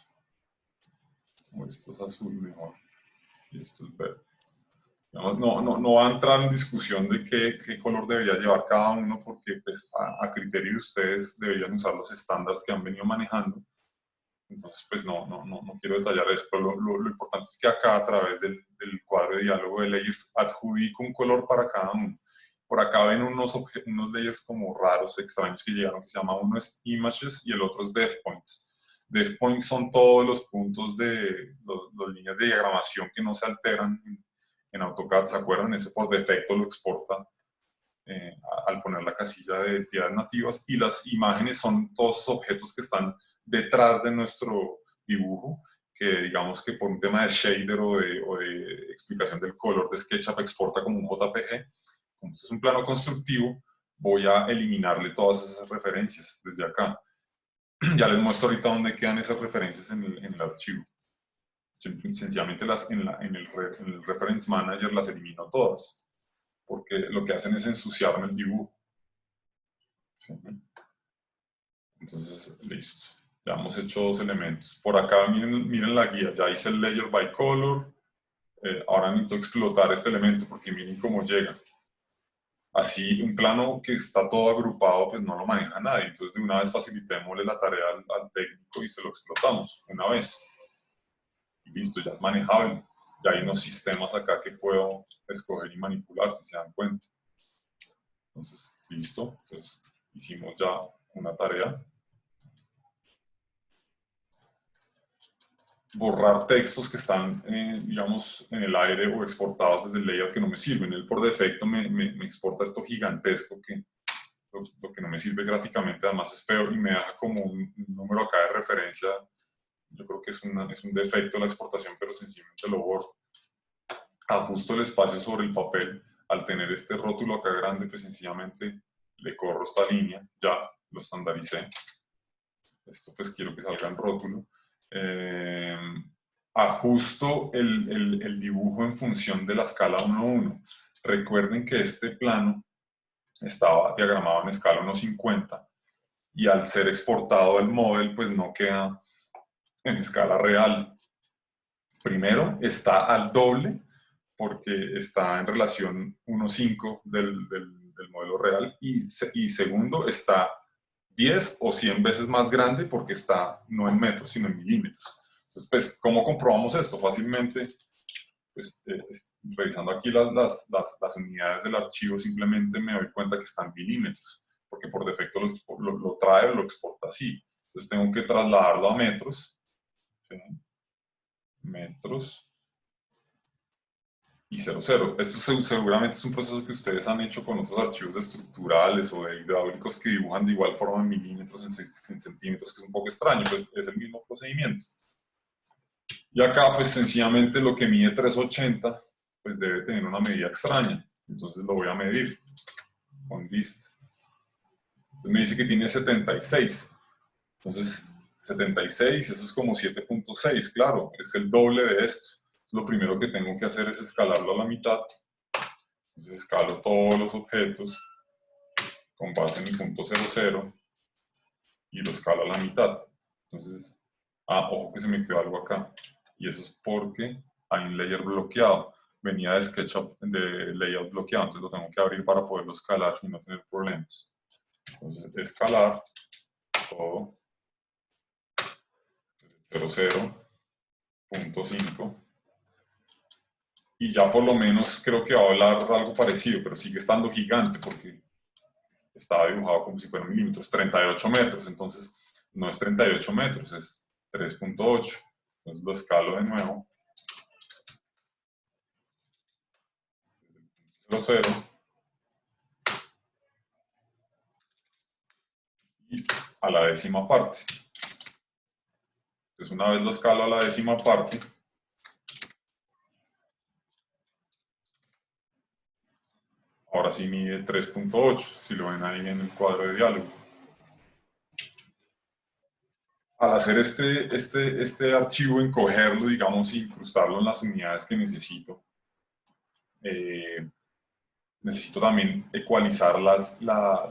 Como esto es azul, mejor. Y esto es verde. No va a entrar en discusión de qué color debería llevar cada uno, porque pues, a criterio de ustedes deberían usar los estándares que han venido manejando. Entonces, pues no quiero detallar eso, pero lo importante es que acá, a través del cuadro de diálogo de layers, adjudico un color para cada uno. Por acá ven unos layers como raros, extraños que llegaron, que se llama, uno es Images y el otro es Def Points. Def Points son todos los puntos de las líneas de diagramación que no se alteran en AutoCAD, ¿se acuerdan? Eso por defecto lo exporta al poner la casilla de entidades nativas, y las imágenes son todos esos objetos que están detrás de nuestro dibujo, que digamos que por un tema de shader o de explicación del color de SketchUp exporta como un JPG. Como esto es un plano constructivo, voy a eliminarle todas esas referencias desde acá. Ya les muestro ahorita dónde quedan esas referencias en el archivo. Sencillamente en el Reference Manager las elimino todas, porque lo que hacen es ensuciarme el dibujo. ¿Sí? Entonces, listo. Ya hemos hecho dos elementos. Por acá, miren la guía, ya hice el Layer by Color. Ahora necesito explotar este elemento porque miren cómo llega. Así, un plano que está todo agrupado, pues no lo maneja nadie. Entonces, de una vez facilitémosle la tarea al técnico y se lo explotamos una vez. Y listo, ya es manejable. Ya hay unos sistemas acá que puedo escoger y manipular, si se dan cuenta. Entonces, listo. Entonces, hicimos ya una tarea. Borrar textos que están, digamos, en el aire o exportados desde el layout que no me sirven. Él por defecto me exporta esto gigantesco que lo que no me sirve gráficamente, además es feo y me deja como un número acá de referencia. Yo creo que es un defecto la exportación, pero sencillamente lo borro. Ajusto el espacio sobre el papel. Al tener este rótulo acá grande, pues sencillamente le corro esta línea, ya lo estandaricé. Esto pues quiero que salga en rótulo. Ajusto el dibujo en función de la escala 1:1. Recuerden que este plano estaba diagramado en escala 1:50 y al ser exportado el model pues no queda en escala real. Primero está al doble porque está en relación 1:5 del modelo real y segundo está 10 o 100 veces más grande porque está no en metros sino en milímetros. Entonces, pues, ¿cómo comprobamos esto? Fácilmente, pues, revisando aquí las unidades del archivo, simplemente me doy cuenta que están en milímetros, porque por defecto lo trae o lo exporta así. Entonces tengo que trasladarlo a metros. ¿Sí? Metros. Y 0,0. Esto seguramente es un proceso que ustedes han hecho con otros archivos estructurales o de hidráulicos que dibujan de igual forma en milímetros, en centímetros, que es un poco extraño, pues es el mismo procedimiento. Y acá, pues sencillamente lo que mide 380, pues debe tener una medida extraña. Entonces lo voy a medir con dist. Entonces me dice que tiene 76. Entonces 76, eso es como 7.6, claro, es el doble de esto. Lo primero que tengo que hacer es escalarlo a la mitad. Entonces escalo todos los objetos con base en el punto 00 y lo escalo a la mitad. Entonces, ojo que se me quedó algo acá. Y eso es porque hay un layer bloqueado. Venía de SketchUp de layout bloqueado, entonces lo tengo que abrir para poderlo escalar y no tener problemas. Entonces, escalar todo 00.5. Y ya por lo menos creo que va a hablar algo parecido, pero sigue estando gigante porque estaba dibujado como si fueran milímetros, 38 metros, entonces no es 38 metros, es 3.8. Entonces lo escalo de nuevo. 0,0. Y a la décima parte. Entonces una vez lo escalo a la décima parte, ahora sí mide 3.8, si lo ven ahí en el cuadro de diálogo. Al hacer este archivo, encogerlo, digamos, y incrustarlo en las unidades que necesito, necesito también ecualizar la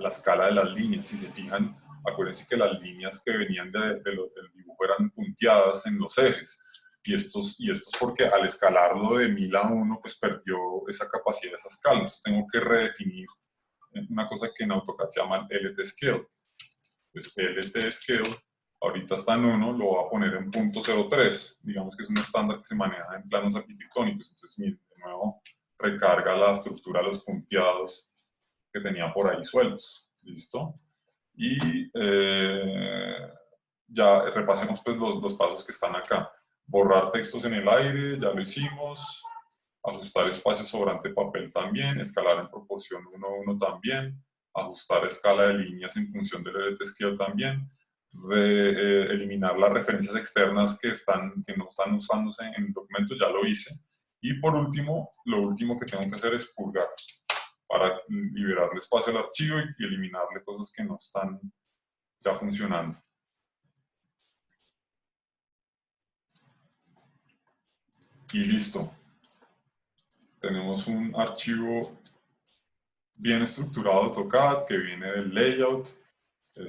escala de las líneas. Si se fijan, acuérdense que las líneas que venían del dibujo eran punteadas en los ejes. Y esto es porque al escalarlo de 1000 a 1, pues perdió esa capacidad, esa escala. Entonces tengo que redefinir una cosa que en AutoCAD se llama LT Scale. Pues LT Scale, ahorita está en 1, lo voy a poner en .03. Digamos que es un estándar que se maneja en planos arquitectónicos. Entonces, miren, de nuevo, recarga la estructura de los punteados que tenía por ahí sueltos. ¿Listo? Y ya repasemos pues los pasos que están acá. Borrar textos en el aire, ya lo hicimos. Ajustar espacio sobrante papel también. Escalar en proporción 1:1 también. Ajustar escala de líneas en función del LT Scale también. eliminar las referencias externas que no están usándose en el documento, ya lo hice. Y por último, lo último que tengo que hacer es purgar para liberarle espacio al archivo y eliminarle cosas que no están ya funcionando. Y listo. Tenemos un archivo bien estructurado de AutoCAD que viene del layout.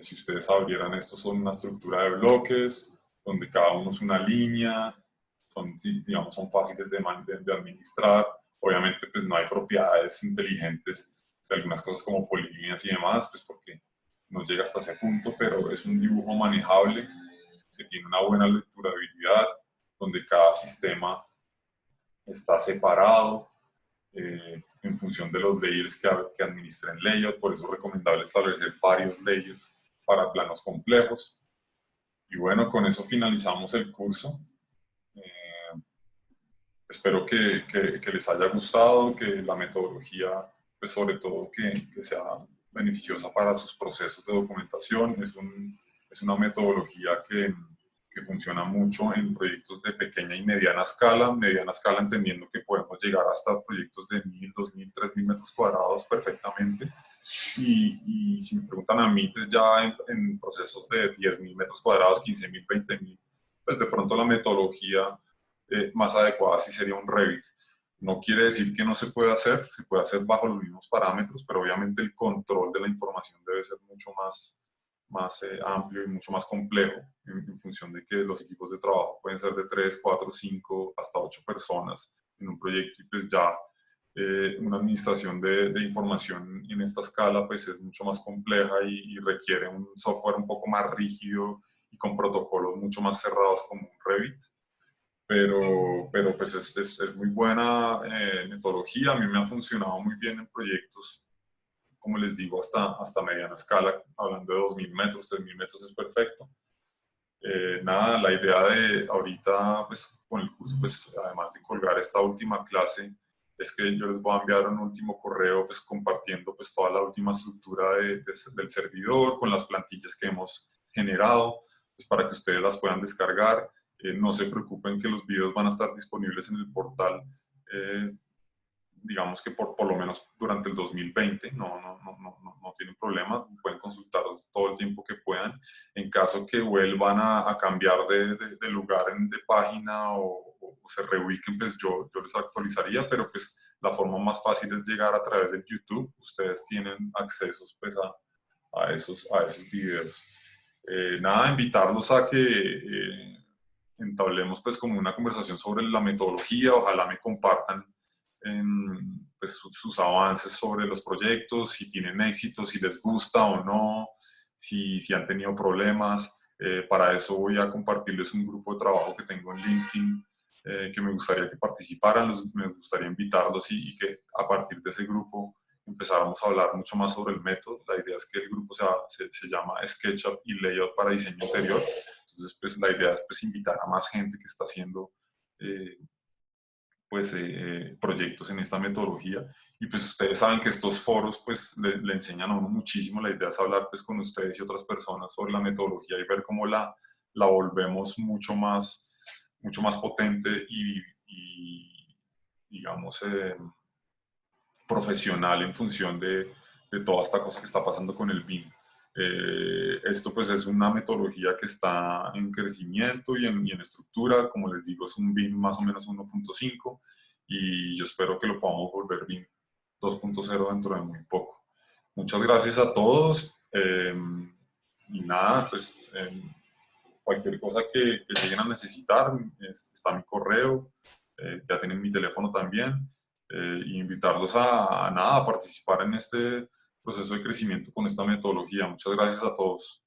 Si ustedes abrieran esto, son una estructura de bloques donde cada uno es una línea, digamos, son fáciles de administrar. Obviamente, pues no hay propiedades inteligentes de algunas cosas como polilíneas y demás, pues porque no llega hasta ese punto, pero es un dibujo manejable que tiene una buena lecturabilidad, donde cada sistema está separado en función de los layers que administra en layout. Por eso es recomendable establecer varios layers para planos complejos. Y bueno, con eso finalizamos el curso. Espero que les haya gustado, que la metodología, pues sobre todo que sea beneficiosa para sus procesos de documentación. Es una metodología que funciona mucho en proyectos de pequeña y mediana escala entendiendo que podemos llegar hasta proyectos de 1.000, 2.000, 3.000 metros cuadrados perfectamente. Y si me preguntan a mí, pues ya en procesos de 10.000 metros cuadrados, 15.000, 20.000, pues de pronto la metodología más adecuada sí sería un Revit. No quiere decir que no se pueda hacer, se puede hacer bajo los mismos parámetros, pero obviamente el control de la información debe ser mucho más amplio y mucho más complejo en función de que los equipos de trabajo pueden ser de 3, 4, 5, hasta 8 personas en un proyecto y pues ya una administración de información en esta escala pues es mucho más compleja y requiere un software un poco más rígido y con protocolos mucho más cerrados como un Revit. Pero pues es muy buena metodología, a mí me ha funcionado muy bien en proyectos, como les digo, hasta mediana escala, hablando de 2.000 metros, 3.000 metros es perfecto. Nada, la idea de ahorita, pues con el curso, pues además de colgar esta última clase, es que yo les voy a enviar un último correo, pues compartiendo pues toda la última estructura del servidor, con las plantillas que hemos generado, pues para que ustedes las puedan descargar. No se preocupen que los videos van a estar disponibles en el portal, digamos que por lo menos durante el 2020, no tienen problema, pueden consultarlos todo el tiempo que puedan. En caso que vuelvan a cambiar de lugar, de página o se reubiquen, pues yo les actualizaría, pero pues la forma más fácil es llegar a través de YouTube. Ustedes tienen acceso pues a esos videos. Nada, invitarlos a que entablemos pues como una conversación sobre la metodología, ojalá me compartan pues, sus avances sobre los proyectos, si tienen éxito, si les gusta o no, si han tenido problemas. Para eso voy a compartirles un grupo de trabajo que tengo en LinkedIn, que me gustaría que participaran, me gustaría invitarlos y que a partir de ese grupo empezáramos a hablar mucho más sobre el método. La idea es que el grupo se llama SketchUp y Layout para Diseño Interior. Entonces, pues la idea es pues, invitar a más gente que está haciendo proyectos en esta metodología. Y pues ustedes saben que estos foros pues le enseñan a uno muchísimo. La idea es hablar pues con ustedes y otras personas sobre la metodología y ver cómo la volvemos mucho más potente y digamos, profesional en función de toda esta cosa que está pasando con el BIM. Esto pues es una metodología que está en crecimiento y en estructura. Como les digo, es un BIM más o menos 1.5 y yo espero que lo podamos volver BIM 2.0 dentro de muy poco. Muchas gracias a todos y nada, pues cualquier cosa que lleguen a necesitar, está mi correo, ya tienen mi teléfono también, y invitarlos a participar en este proceso de crecimiento con esta metodología. Muchas gracias a todos.